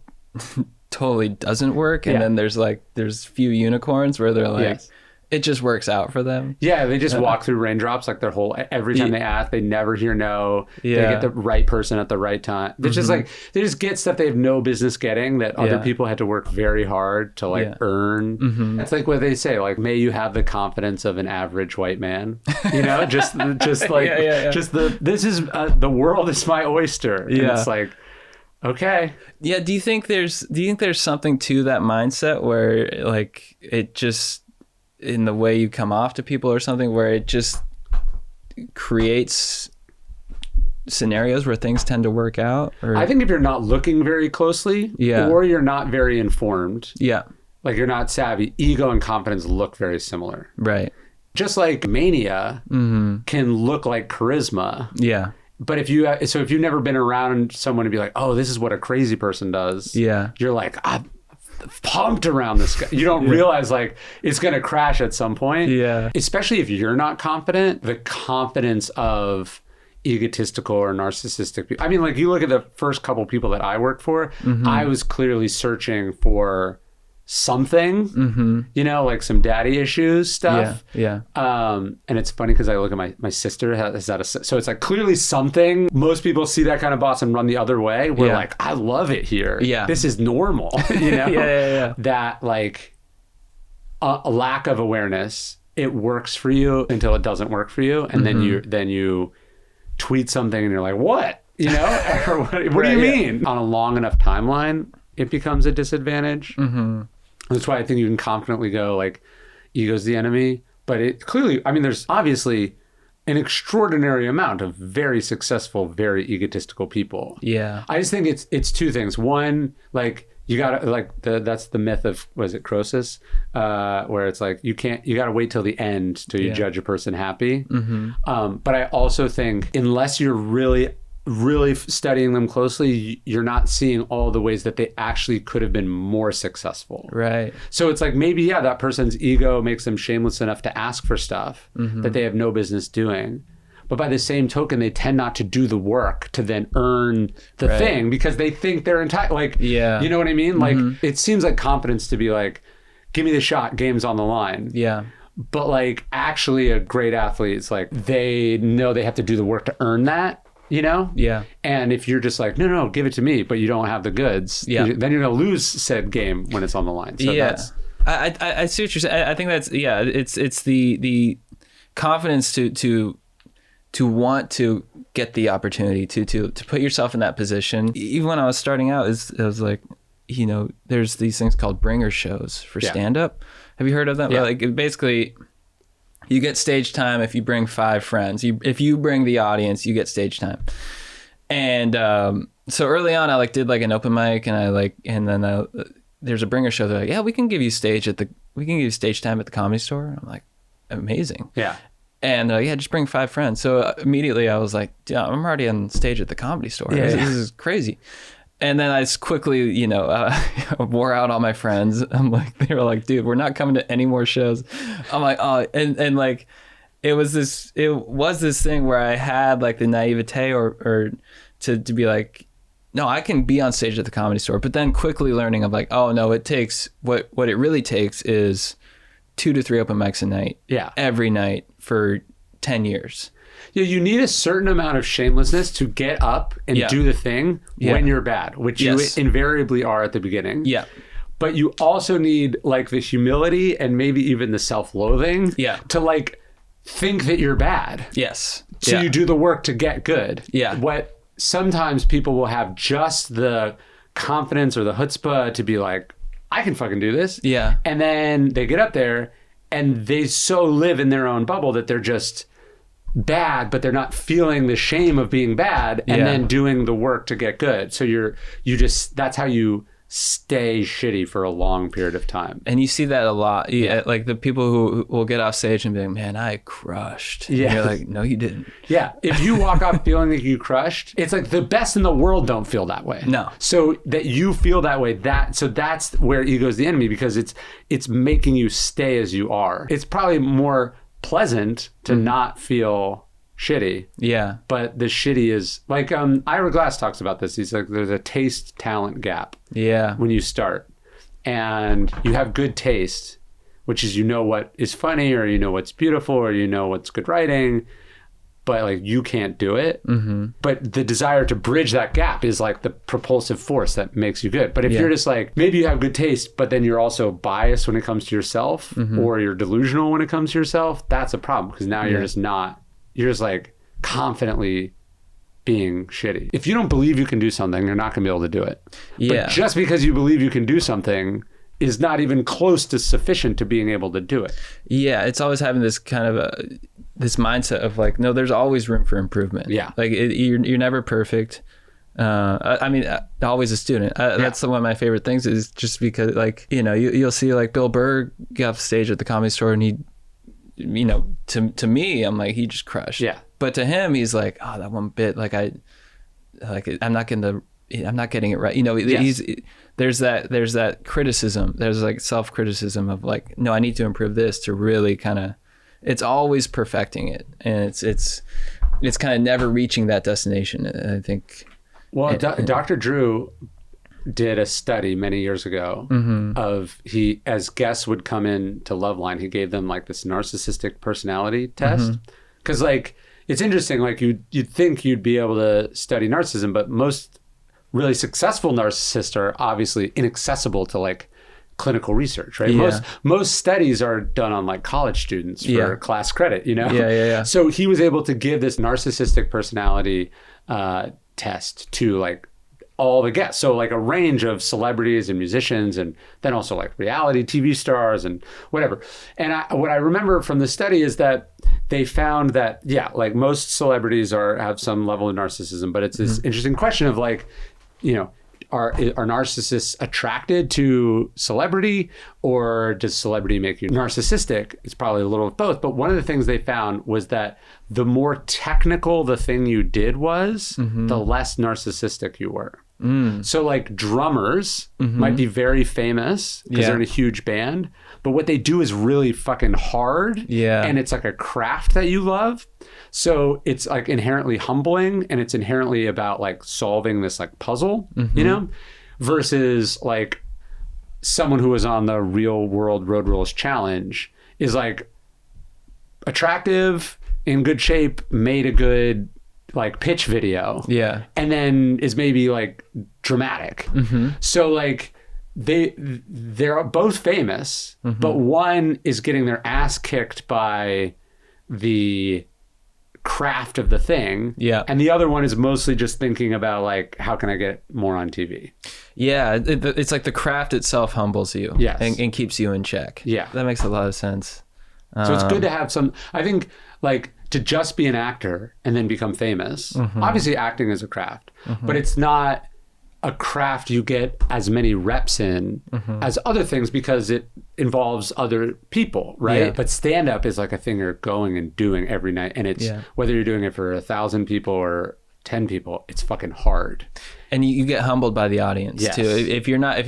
totally doesn't work, and then there's few unicorns where they're like, it just works out for them. Yeah, they just walk through raindrops like their whole, every time they ask, they never hear no. They get the right person at the right time. They're just like, they just get stuff they have no business getting that other people had to work very hard to like earn. That's like what they say, like, may you have the confidence of an average white man. You know, just like, just the world is my oyster. And it's like, okay. Yeah. Do you think there's something to that mindset where like it just, in the way you come off to people or something, where it just creates scenarios where things tend to work out? Or... I think if you're not looking very closely, or you're not very informed, like you're not savvy, ego and confidence look very similar. Right. Just like mania can look like charisma. Yeah. But if you've never been around someone to be like, oh, this is what a crazy person does. Yeah. You're like, I'm pumped around this guy. You don't realize like it's going to crash at some point. Yeah. Especially if you're not confident, the confidence of egotistical or narcissistic people. I mean, like you look at the first couple people that I worked for, I was clearly searching for something, you know, like some daddy issues stuff. And it's funny because I look at my sister has that, so it's like clearly something. Most people see that kind of boss and run the other way. We're like, I love it here. This is normal. You know, that like a lack of awareness. It works for you until it doesn't work for you, and then you tweet something and you're like, what? You know, or what do you mean? On a long enough timeline, it becomes a disadvantage. That's why I think you can confidently go like, ego's the enemy. But it clearly, I mean, there's obviously an extraordinary amount of very successful, very egotistical people. Yeah. I just think it's two things. One, like you gotta like that's the myth of, was it Croesus? Where it's like you gotta wait till the end till you judge a person happy. But I also think unless you're really studying them closely, you're not seeing all the ways that they actually could have been more successful. Right. So it's like maybe, that person's ego makes them shameless enough to ask for stuff that they have no business doing. But by the same token, they tend not to do the work to then earn the thing because they think they're entitled. Like, you know what I mean? Like, it seems like confidence to be like, give me the shot, game's on the line. Yeah. But like, actually a great athlete, it's like, they know they have to do the work to earn that. You know? Yeah. And if you're just like, no, give it to me, but you don't have the goods, then you're going to lose said game when it's on the line. So that's... I see what you're saying. I think that's, it's the confidence to want to get the opportunity to put yourself in that position. Even when I was starting out, I was like, you know, there's these things called bringer shows for stand-up. Have you heard of them? Yeah. Like basically... You get stage time if you bring 5 friends. If you bring the audience, you get stage time. And so early on, I like did like an open mic, and then there's a bringer show. They're like, we can give you stage time at the Comedy Store. I'm like, amazing. Yeah. And just bring 5 friends. So immediately I was like, I'm already on stage at the Comedy Store. Yeah. This is crazy. And then I just quickly, wore out all my friends. I'm like, they were like, dude, we're not coming to any more shows. I'm like, oh, and like, it was this thing where I had like the naivete or to be like, no, I can be on stage at the Comedy Store. But then quickly learning of like, oh no, it takes what it really takes is 2 to 3 open mics a night. Yeah. Every night for 10 years. Yeah, you need a certain amount of shamelessness to get up and do the thing when you're bad, which you invariably are at the beginning. Yeah. But you also need like the humility and maybe even the self-loathing to like think that you're bad. Yes. So you do the work to get good. Yeah. What sometimes people will have just the confidence or the chutzpah to be like, I can fucking do this. Yeah. And then they get up there and they so live in their own bubble that they're just bad, but they're not feeling the shame of being bad and then doing the work to get good. So that's how you stay shitty for a long period of time. And you see that a lot. Like the people who will get off stage and be like, man, I crushed. Yeah. And you're like, no, you didn't. Yeah. If you walk off feeling like you crushed, it's like the best in the world don't feel that way. No. So that you feel that way, that's where ego's the enemy, because it's making you stay as you are. It's probably more pleasant to not feel shitty. Yeah. But the shitty is like Ira Glass talks about this. He's like, there's a taste talent gap. Yeah. When you start, and you have good taste, which is, you know what is funny, or you know what's beautiful, or you know what's good writing, but like you can't do it. Mm-hmm. But the desire to bridge that gap is like the propulsive force that makes you good. But if you're just like, maybe you have good taste, but then you're also biased when it comes to yourself, or you're delusional when it comes to yourself, that's a problem, because now you're just like confidently being shitty. If you don't believe you can do something, you're not going to be able to do it. Yeah. But just because you believe you can do something is not even close to sufficient to being able to do it. Yeah, it's always having this kind of this mindset of like, no, there's always room for improvement. Yeah. Like you're never perfect. I mean, always a student. That's one of my favorite things, is just because, like, you know, you'll see like Bill Burr get off stage at the Comedy Store, and he, you know, to me, I'm like, he just crushed. Yeah. But to him, he's like, oh, that one bit, I'm not getting it right. You know, there's that criticism. There's like self-criticism of like, no, I need to improve this to really kind of, it's always perfecting it. And it's kind of never reaching that destination, I think. Well, Dr. Drew did a study many years ago of, as guests would come in to Loveline, he gave them like this narcissistic personality test. Because like, it's interesting, like you'd think you'd be able to study narcissism, but most really successful narcissists are obviously inaccessible to like clinical research, right? Yeah. Most studies are done on like college students for class credit, you know? Yeah. So he was able to give this narcissistic personality test to like all the guests. So like a range of celebrities and musicians, and then also like reality TV stars and whatever. And what I remember from the study is that they found that, like most celebrities have some level of narcissism, but it's this interesting question of like, you know, are narcissists attracted to celebrity, or does celebrity make you narcissistic? It's probably a little of both. But one of the things they found was that the more technical the thing you did was, the less narcissistic you were. So like drummers might be very famous because they're in a huge band, but what they do is really fucking hard. Yeah. And it's like a craft that you love. So it's like inherently humbling, and it's inherently about like solving this like puzzle, you know, versus like someone who was on the Real World Road Rules Challenge is like attractive, in good shape, made a good like pitch video, and then is maybe like dramatic. So like they're both famous, but one is getting their ass kicked by the craft of the thing, and the other one is mostly just thinking about like, how can I get more on TV? It's like the craft itself humbles you, and keeps you in check. That makes a lot of sense. So it's good to have some, I think, like, to just be an actor and then become famous. Obviously acting is a craft, but it's not a craft you get as many reps in as other things, because it involves other people, right? But stand-up is like a thing you're going and doing every night, and it's whether you're doing it for 1,000 people or 10 people, it's fucking hard. And you get humbled by the audience too. If you're not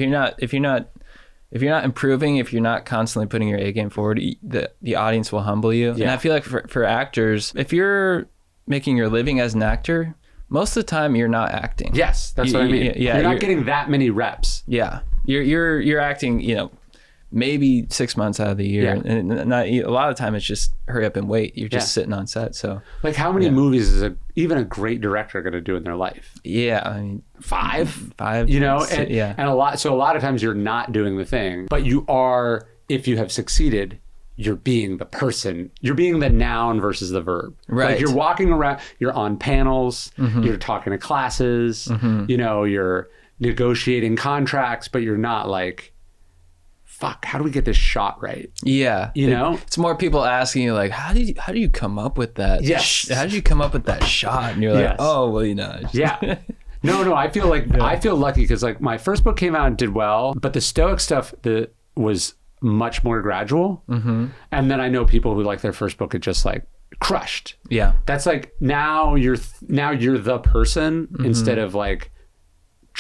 improving, if you're not constantly putting your A game forward, the audience will humble you. And I feel like for actors, if you're making your living as an actor, most of the time you're not acting. Yes, that's what I mean. You're not getting that many reps. Yeah, you're acting, you know, maybe 6 months out of the year, and not a lot of the time it's just hurry up and wait. You're just sitting on set. So like, how many movies is even a great director going to do in their life? I mean, five, you know, and a lot. So a lot of times you're not doing the thing, but you are. If you have succeeded, you're being the person. You're being the noun versus the verb. Right. Like you're walking around, you're on panels, you're talking to classes, you know, you're negotiating contracts, but you're not like, fuck, how do we get this shot right? You know? It's more people asking you like, how do you come up with that? How did you come up with that shot? And you're like, oh, well, you know. No, I feel like, I feel lucky because like my first book came out and did well, but the Stoic stuff was much more gradual. And then I know people who like their first book, it just like crushed. That's like, now you're the person instead of like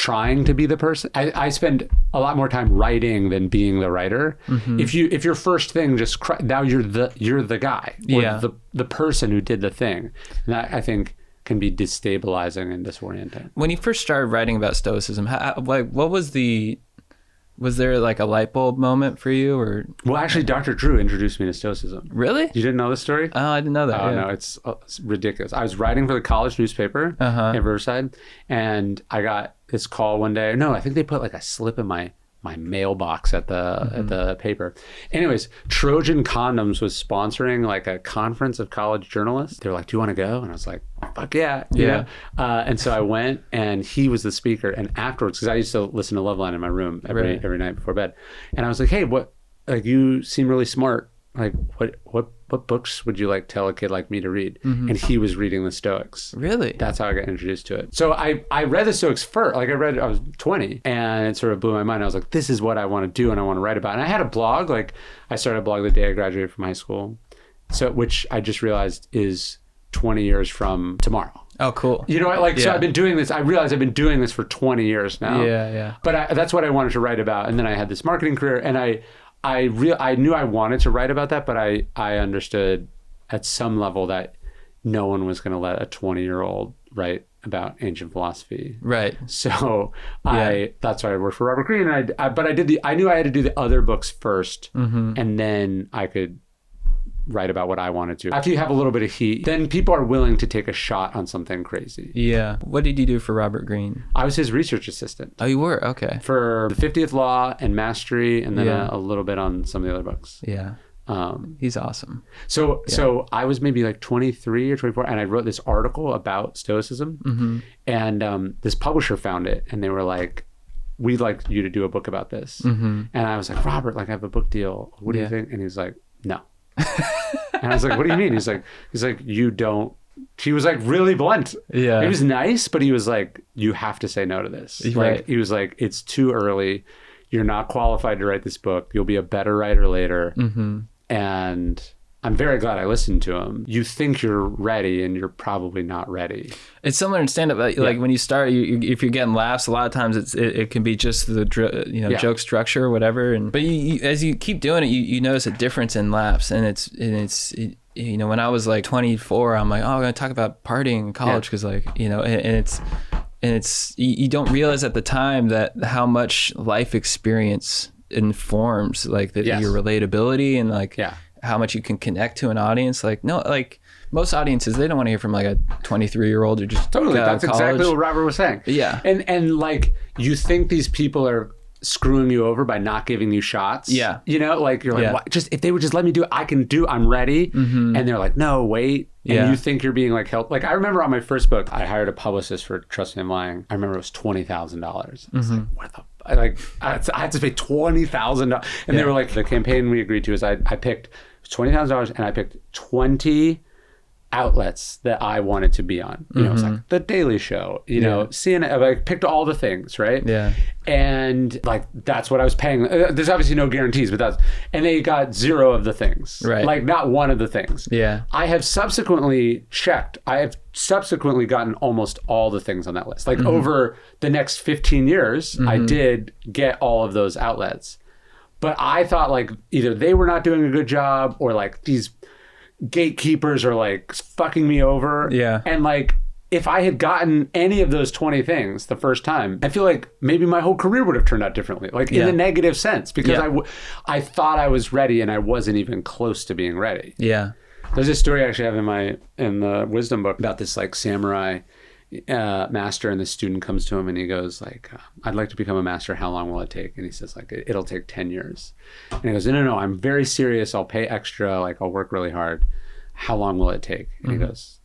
trying to be the person. I spend a lot more time writing than being the writer. If your first thing just now you're the guy, or the person who did the thing. And that, I think, can be destabilizing and disorienting. When you first started writing about Stoicism, was there like a light bulb moment for you, or? Well, actually, Dr. Drew introduced me to Stoicism. Really? You didn't know this story? Oh, I didn't know that. Oh, no, it's ridiculous. I was writing for the college newspaper in Riverside, and I got this call one day. No, I think they put like a slip in my mailbox at the paper. Anyways, Trojan Condoms was sponsoring like a conference of college journalists. They were like, "Do you want to go?" And I was like, "Fuck yeah." You know? And so I went, and he was the speaker. And afterwards, because I used to listen to Loveline in my room every night before bed. And I was like, "Hey, what, like, you seem really smart. Like, what books would you like tell a kid like me to read?" And he was reading the Stoics. Really? That's how I got introduced to it. So I read the Stoics first. Like, I was 20, and it sort of blew my mind. I was like, this is what I want to do and I want to write about. And I had a blog. Like, I started a blog the day I graduated from high school. So, which I just realized is 20 years from tomorrow. Oh, cool. You know, so I've been doing this. I realized I've been doing this for 20 years now. Yeah. But that's what I wanted to write about. And then I had this marketing career, and I knew I wanted to write about that, but I understood at some level that no one was going to let a 20-year-old write about ancient philosophy. Right. So that's why I worked for Robert Greene. And I knew I had to do the other books first, and then I could write about what I wanted to. After you have a little bit of heat, then people are willing to take a shot on something crazy. Yeah. What did you do for Robert Greene? I was his research assistant. Oh, you were? Okay. For the 50th Law and Mastery, and then a little bit on some of the other books. Yeah. He's awesome. So I was maybe like 23 or 24, and I wrote this article about Stoicism, and this publisher found it, and they were like, "We'd like you to do a book about this." And I was like, "Robert, like, I have a book deal. What do you think?" And he was like, "No." And I was like, "What do you mean?" He's like, "You don't." He was like really blunt. Yeah. He was nice, but he was like, "You have to say no to this." Right. Like, he was like, "It's too early. You're not qualified to write this book. You'll be a better writer later." And I'm very glad I listened to him. You think you're ready, and you're probably not ready. It's similar in stand-up. Like when you start, if you're getting laughs, a lot of times it can be just the joke structure or whatever. But as you keep doing it, you notice a difference in laughs, and it's when I was like 24, I'm like, "Oh, I'm gonna talk about partying in college," because it's you don't realize at the time that how much life experience informs like your relatability and how much you can connect to an audience. Like, no, like most audiences, they don't want to hear from like a 23-year-old or just totally. That's exactly what Robert was saying. Yeah. And like, you think these people are screwing you over by not giving you shots. Yeah. You know, like, you're like, "What? If they would just let me do it, I'm ready." And they're like, "No, wait." And you think you're being like helped. Like, I remember on my first book, I hired a publicist for Trust Me, I'm Lying. I remember it was $20,000. I was like, what the I had to pay $20,000, and they were like, the campaign we agreed to is I picked $20,000, and I picked 20 outlets that I wanted to be on. You know, it was like The Daily Show, CNN. I picked all the things, right? Yeah. And like, that's what I was paying. There's obviously no guarantees, but and they got 0 of the things, right? Like, not one of the things. Yeah. I have subsequently checked. I have subsequently gotten almost all the things on that list. Like, over the next 15 years, I did get all of those outlets. But I thought like either they were not doing a good job, or like these gatekeepers are like fucking me over. Yeah. And like, if I had gotten any of those 20 things the first time, I feel like maybe my whole career would have turned out differently, like in the negative sense, because I thought I was ready, and I wasn't even close to being ready. Yeah. There's a story I actually have in the wisdom book about this like samurai master, and the student comes to him and he goes like, "I'd like to become a master. How long will it take?" And he says like, "It'll take 10 years. And he goes, No, I'm very serious. I'll pay extra. Like, I'll work really hard. How long will it take?" And he goes,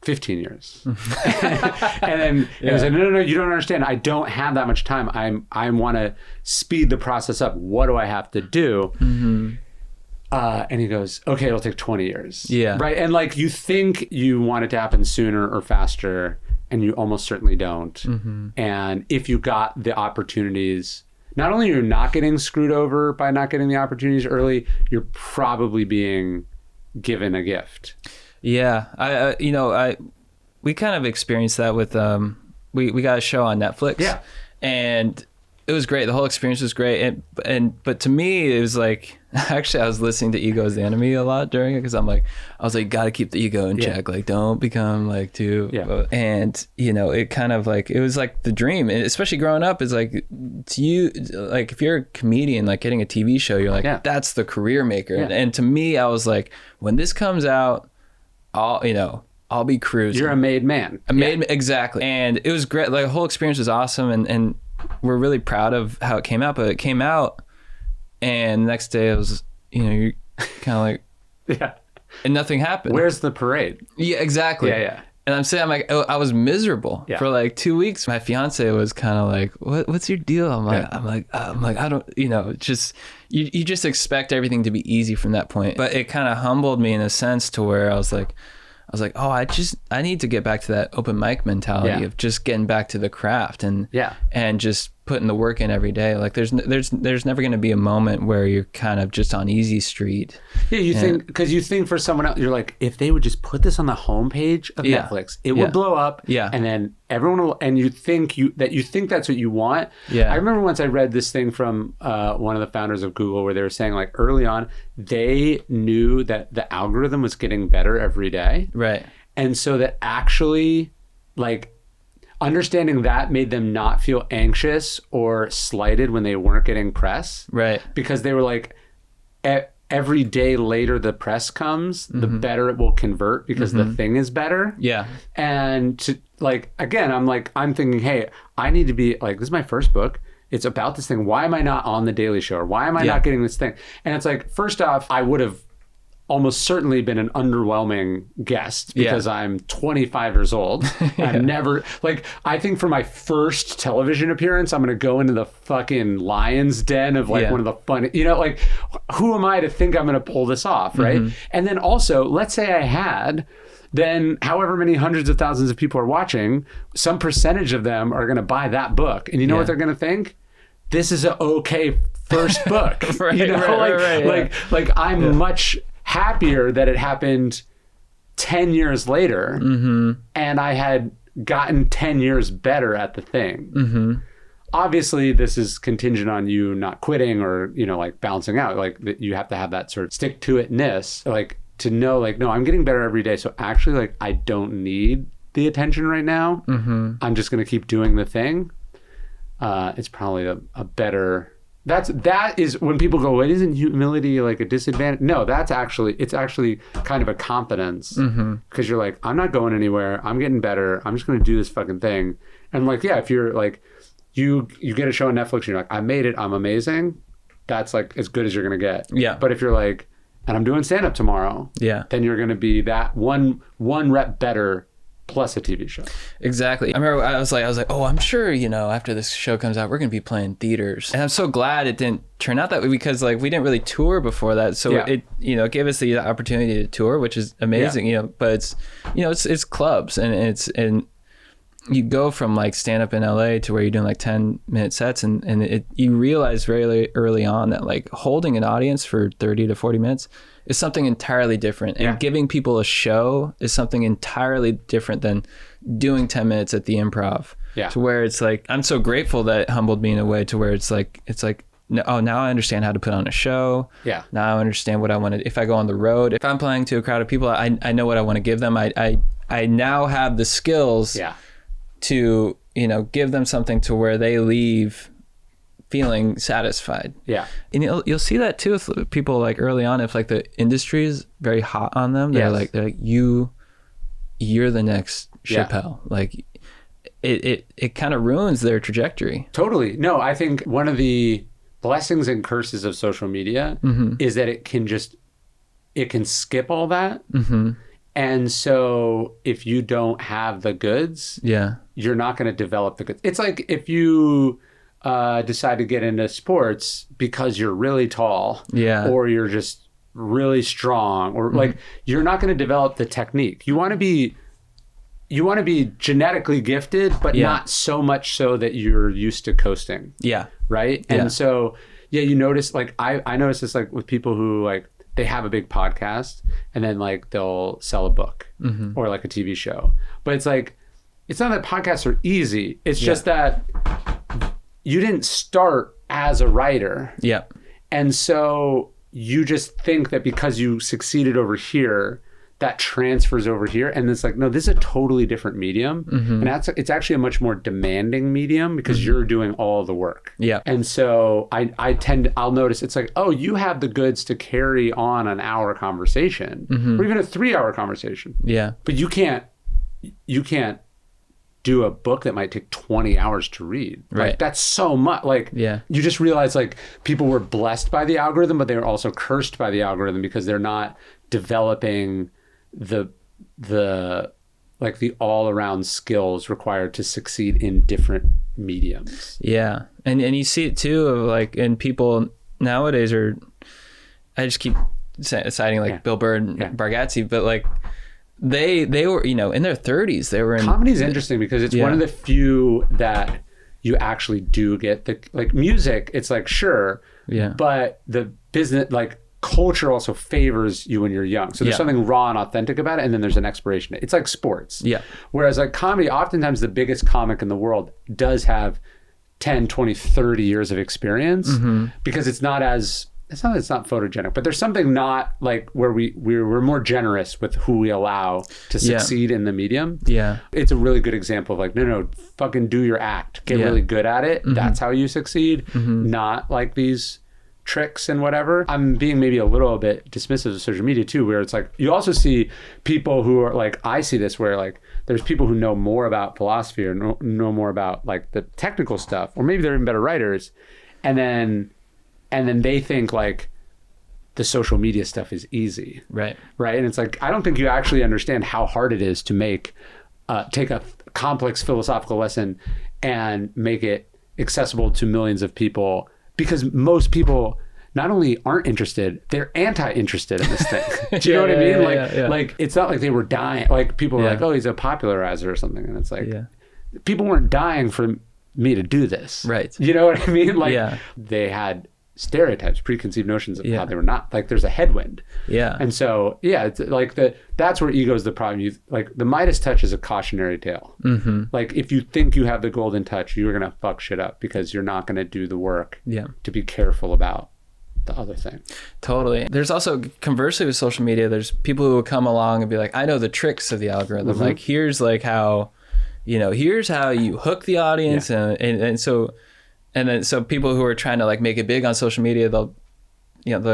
15 years. And then he was like, no, you don't understand. I don't have that much time. I want to speed the process up. What do I have to do? And he goes, "Okay, it'll take 20 years. Yeah. Right. And like, you think you want it to happen sooner or faster, and you almost certainly don't. And if you got the opportunities, not only you're not getting screwed over by not getting the opportunities early, you're probably being given a gift. Yeah. We kind of experienced that with, we got a show on Netflix. Yeah. And it was great. The whole experience was great. But to me, it was like, actually, I was listening to Ego is the Enemy a lot during it, because I was like, got to keep the ego in check. Like, don't become like too. Yeah. And, you know, it kind of like, it was like the dream. And especially growing up, is like, to you, like, if you're a comedian, like getting a TV show, you're like, that's the career maker. Yeah. And to me, I was like, when this comes out, I'll be cruising. You're a made man. Exactly. And it was great. Like, the whole experience was awesome. And we're really proud of how it came out, but it came out and the next day it was, you know, you're kind of like, yeah, and nothing happened. Where's the parade? Yeah, exactly. Yeah. And I'm like, oh, I was miserable for like 2 weeks. My fiance was kind of like, what's your deal? I'm like, I don't, you know, just, you just expect everything to be easy from that point. But it kind of humbled me in a sense to where I was like, oh, I need to get back to that open mic mentality of just getting back to the craft and just putting the work in every day. Like there's never going to be a moment where you're kind of just on easy street. Yeah, you think for someone else, you're like, if they would just put this on the homepage of Netflix, it would blow up. Yeah. And then everyone will, and you think that's what you want. Yeah. I remember once I read this thing from one of the founders of Google where they were saying, like, early on, they knew that the algorithm was getting better every day. Right. And so that actually, like, understanding that made them not feel anxious or slighted when they weren't getting press. Right. Because they were like, every day later the press comes, the better it will convert because the thing is better. Yeah. And to, like, again, I'm thinking, hey, I need to be like, this is my first book. It's about this thing. Why am I not on the Daily Show? Or why am I not getting this thing? And it's like, first off, I would have almost certainly been an underwhelming guest because I'm 25 years old. I'm never, like, I think for my first television appearance, I'm going to go into the fucking lion's den of like one of the fun, you know, like, who am I to think I'm going to pull this off, right? And then also, let's say I had, then however many hundreds of thousands of people are watching, some percentage of them are going to buy that book. And you know what they're going to think? This is an okay first book. Like I'm much happier that it happened 10 years later and I had gotten 10 years better at the thing. Obviously this is contingent on you not quitting or, you know, like bouncing out. Like you have to have that sort of stick to itness, like to know, like, no, I'm getting better every day. So actually, like, I don't need the attention right now. I'm just going to keep doing the thing. It's probably a better... That is when people go, well, isn't humility like a disadvantage? No, it's actually kind of a confidence because you're like, I'm not going anywhere. I'm getting better. I'm just going to do this fucking thing. And like, yeah, if you're like, you get a show on Netflix and you're like, I made it. I'm amazing. That's like as good as you're going to get. Yeah. But if you're like, and I'm doing stand-up tomorrow, then you're going to be that one rep better plus a TV show. Exactly. I remember I was like, oh, I'm sure, you know, after this show comes out, we're going to be playing theaters. And I'm so glad it didn't turn out that way because like we didn't really tour before that. So it, you know, gave us the opportunity to tour, which is amazing, you know, but it's, you know, it's clubs and you go from like stand up in LA to where you're doing like 10-minute sets and you realize very early on that like holding an audience for 30 to 40 minutes is something entirely different. And giving people a show is something entirely different than doing 10 minutes at the Improv. Yeah. To where it's like, I'm so grateful that it humbled me in a way to where it's like, oh, now I understand how to put on a show. Yeah. Now I understand what I want to, if I go on the road, if I'm playing to a crowd of people, I know what I want to give them. I now have the skills to, you know, give them something to where they leave feeling satisfied. Yeah. And you'll see that too with people like early on, if like the industry is very hot on them, they're like you're the next Chappelle. Like it kind of ruins their trajectory. Totally. No, I think one of the blessings and curses of social media is that it can skip all that. And so if you don't have the goods, you're not going to develop the goods. It's like if you decide to get into sports because you're really tall or you're just really strong or like you're not going to develop the technique. You want to be genetically gifted, but not so much so that you're used to coasting. Yeah. Right. And so, you notice like, I notice this like with people who like, they have a big podcast and then like they'll sell a book or like a TV show, but it's like, it's not that podcasts are easy. It's just that you didn't start as a writer. Yeah. And so you just think that because you succeeded over here, that transfers over here. And it's like, no, this is a totally different medium. And it's actually a much more demanding medium because you're doing all the work. Yeah. And so I'll notice it's like, oh, you have the goods to carry on an hour conversation or even a 3-hour conversation. Yeah. But you can't do a book that might take 20 hours to read. Right. Like, that's so much. Like, you just realize like people were blessed by the algorithm, but they were also cursed by the algorithm because they're not developing the all around skills required to succeed in different mediums. Yeah. And you see it too of like, and people nowadays I just keep citing like Bill Burr and Bargatze, but like, they were, in their 30s. They were in comedy's interesting because it's one of the few that you actually do get like music. It's like, sure. Yeah. But the business, like culture also favors you when you're young. So there's something raw and authentic about it. And then there's an expiration. It's like sports. Yeah. Whereas like comedy, oftentimes the biggest comic in the world does have 10, 20, 30 years of experience because it's not photogenic, but there's something not like where we're more generous with who we allow to succeed in the medium. Yeah. It's a really good example of like, no, fucking do your act, get really good at it. That's how you succeed. Not like these tricks and whatever. I'm being maybe a little bit dismissive of social media too, where it's like, you also see people who are like, I see this where like, there's people who know more about philosophy or know more about like the technical stuff, or maybe they're even better writers. And then they think like the social media stuff is easy. Right. And it's like, I don't think you actually understand how hard it is to take a complex philosophical lesson and make it accessible to millions of people, because most people not only aren't interested, they're anti-interested in this thing. Do you know what I mean? Like it's not like they were dying. Like people were like, oh, he's a popularizer or something. And it's like, people weren't dying for me to do this. Right. You know what I mean? Like they had stereotypes, preconceived notions of how they were not. Like there's a headwind. Yeah. And so, it's like that's where ego is the problem. Like the Midas touch is a cautionary tale. Like if you think you have the golden touch, you're going to fuck shit up because you're not going to do the work to be careful about the other thing. Totally. There's also, conversely with social media, there's people who will come along and be like, I know the tricks of the algorithm. Like here's like how, here's how you hook the audience. And so people who are trying to like make it big on social media, they'll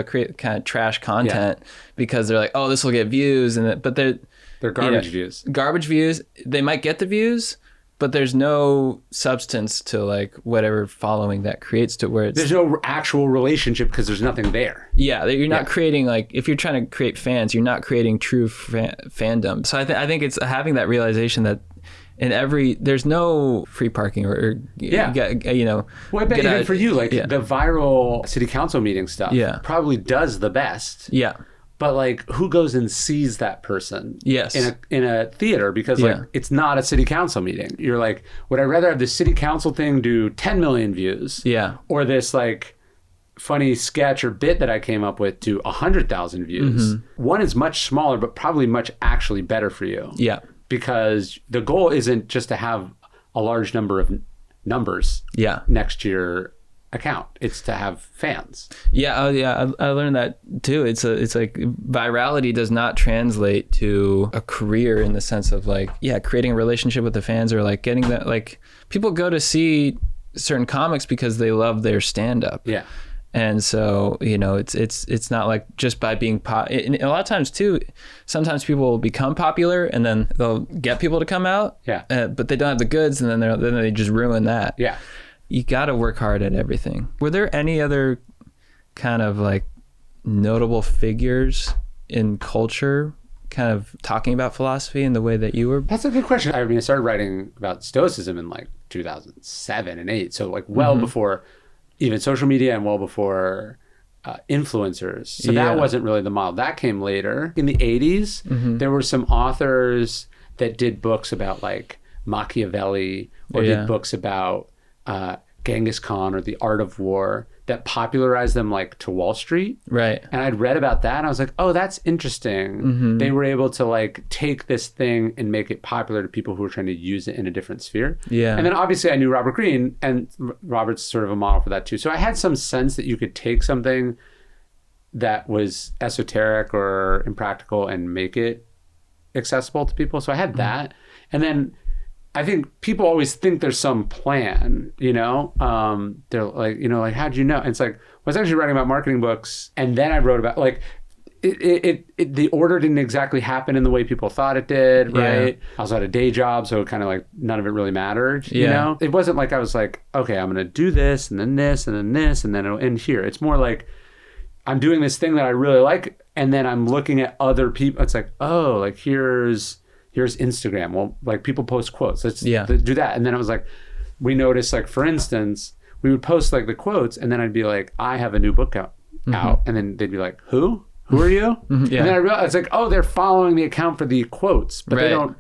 create kind of trash content because they're like, oh, this will get views. But they're garbage views. Garbage views. They might get the views, but there's no substance to like whatever following that creates to where there's no actual relationship because there's nothing there. Yeah. You're not creating like, if you're trying to create fans, you're not creating true fandom. So I think it's having that realization that there's no free parking or well, I bet even for you, like the viral city council meeting stuff probably does the best. Yeah. But like, who goes and sees that person? Yes. In a theater, because like it's not a city council meeting. You're like, would I rather have the city council thing do 10 million views? Yeah. Or this like funny sketch or bit that I came up with do 100,000 views? One is much smaller, but probably much actually better for you. Yeah. Because the goal isn't just to have a large number of numbers next to your account. It's to have fans. Yeah. Oh, yeah. I learned that too. It's like virality does not translate to a career in the sense of like, creating a relationship with the fans or like getting that, like people go to see certain comics because they love their stand-up. Yeah. And so, it's not like just by being a lot of times too, sometimes people will become popular and then they'll get people to come out. Yeah. But they don't have the goods and then they just ruin that. Yeah. You got to work hard at everything. Were there any other kind of like notable figures in culture kind of talking about philosophy in the way that you were? That's a good question. I mean, I started writing about Stoicism in like 2007 and 8. So like well before even social media and well before influencers. So that wasn't really the model. That came later. In the 80s, there were some authors that did books about like Machiavelli or did books about Genghis Khan or The Art of War that popularized them like to Wall Street. Right. And I'd read about that and I was like, oh, that's interesting. Mm-hmm. They were able to like take this thing and make it popular to people who were trying to use it in a different sphere. Yeah. And then obviously I knew Robert Greene, and Robert's sort of a model for that too. So I had some sense that you could take something that was esoteric or impractical and make it accessible to people. So I had that. And then I think people always think there's some plan, you know? They're like, you know, like, how'd you know? And it's like, I was actually writing about marketing books, and then I wrote about like, the order didn't exactly happen in the way people thought it did, right? Yeah. I also had a day job, so kind of like none of it really mattered, you know? It wasn't like I was like, okay, I'm going to do this and then this and then this and then it'll end here. It's more like I'm doing this thing that I really like, and then I'm looking at other people. It's like, oh, like here's Instagram. Well, like people post quotes. Let's do that. And then it was like, we noticed like, for instance, we would post like the quotes, and then I'd be like, I have a new book out. And then they'd be like, who are you? And then I realized it's like, oh, they're following the account for the quotes, but they don't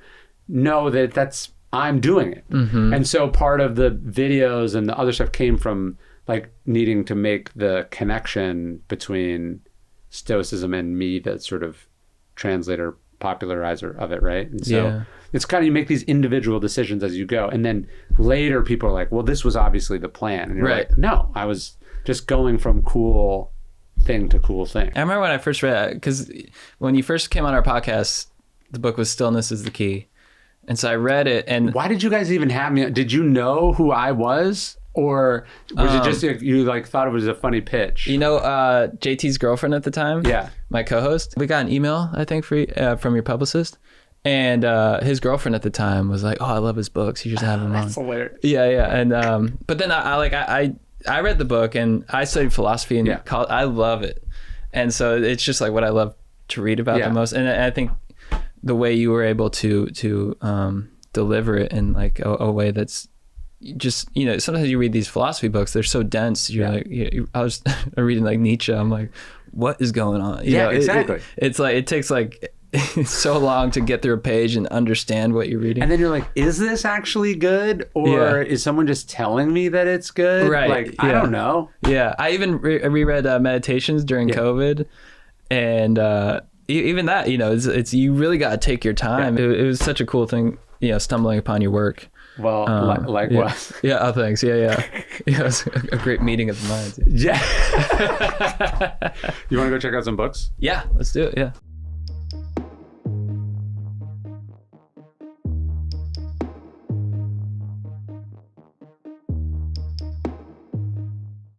know that I'm doing it. And so part of the videos and the other stuff came from like needing to make the connection between Stoicism and me, that sort of translator, popularizer of it, right? And so it's kind of, you make these individual decisions as you go, and then later people are like, well, this was obviously the plan, and you're like, no, I was just going from cool thing to cool thing. I remember when I first read it, because when you first came on our podcast, the book was Stillness is the Key, and so I read it. And why did you guys even have me? Did you know who I was? Or was it just you like thought it was a funny pitch? You know, JT's girlfriend at the time, my co-host, we got an email, I think, from your publicist, and his girlfriend at the time was like, "Oh, I love his books. You just have him on." That's hilarious. Yeah. And but then I read the book, and I studied philosophy in college. I love it, and so it's just like what I love to read about the most. And I think the way you were able to deliver it in like a way that's just, you know, sometimes you read these philosophy books, they're so dense. You're like, I was reading like Nietzsche. I'm like, what is going on? You know, exactly. It's like, it takes like so long to get through a page and understand what you're reading. And then you're like, is this actually good? Or is someone just telling me that it's good? Right. Like, I don't know. Yeah. I even reread Meditations during COVID. And even that, you know, it's you really got to take your time. It was such a cool thing, you know, stumbling upon your work. Well, likewise. Yeah. Oh, thanks. Yeah. It was a great meeting of the minds. Yeah. You want to go check out some books? Yeah, let's do it. Yeah.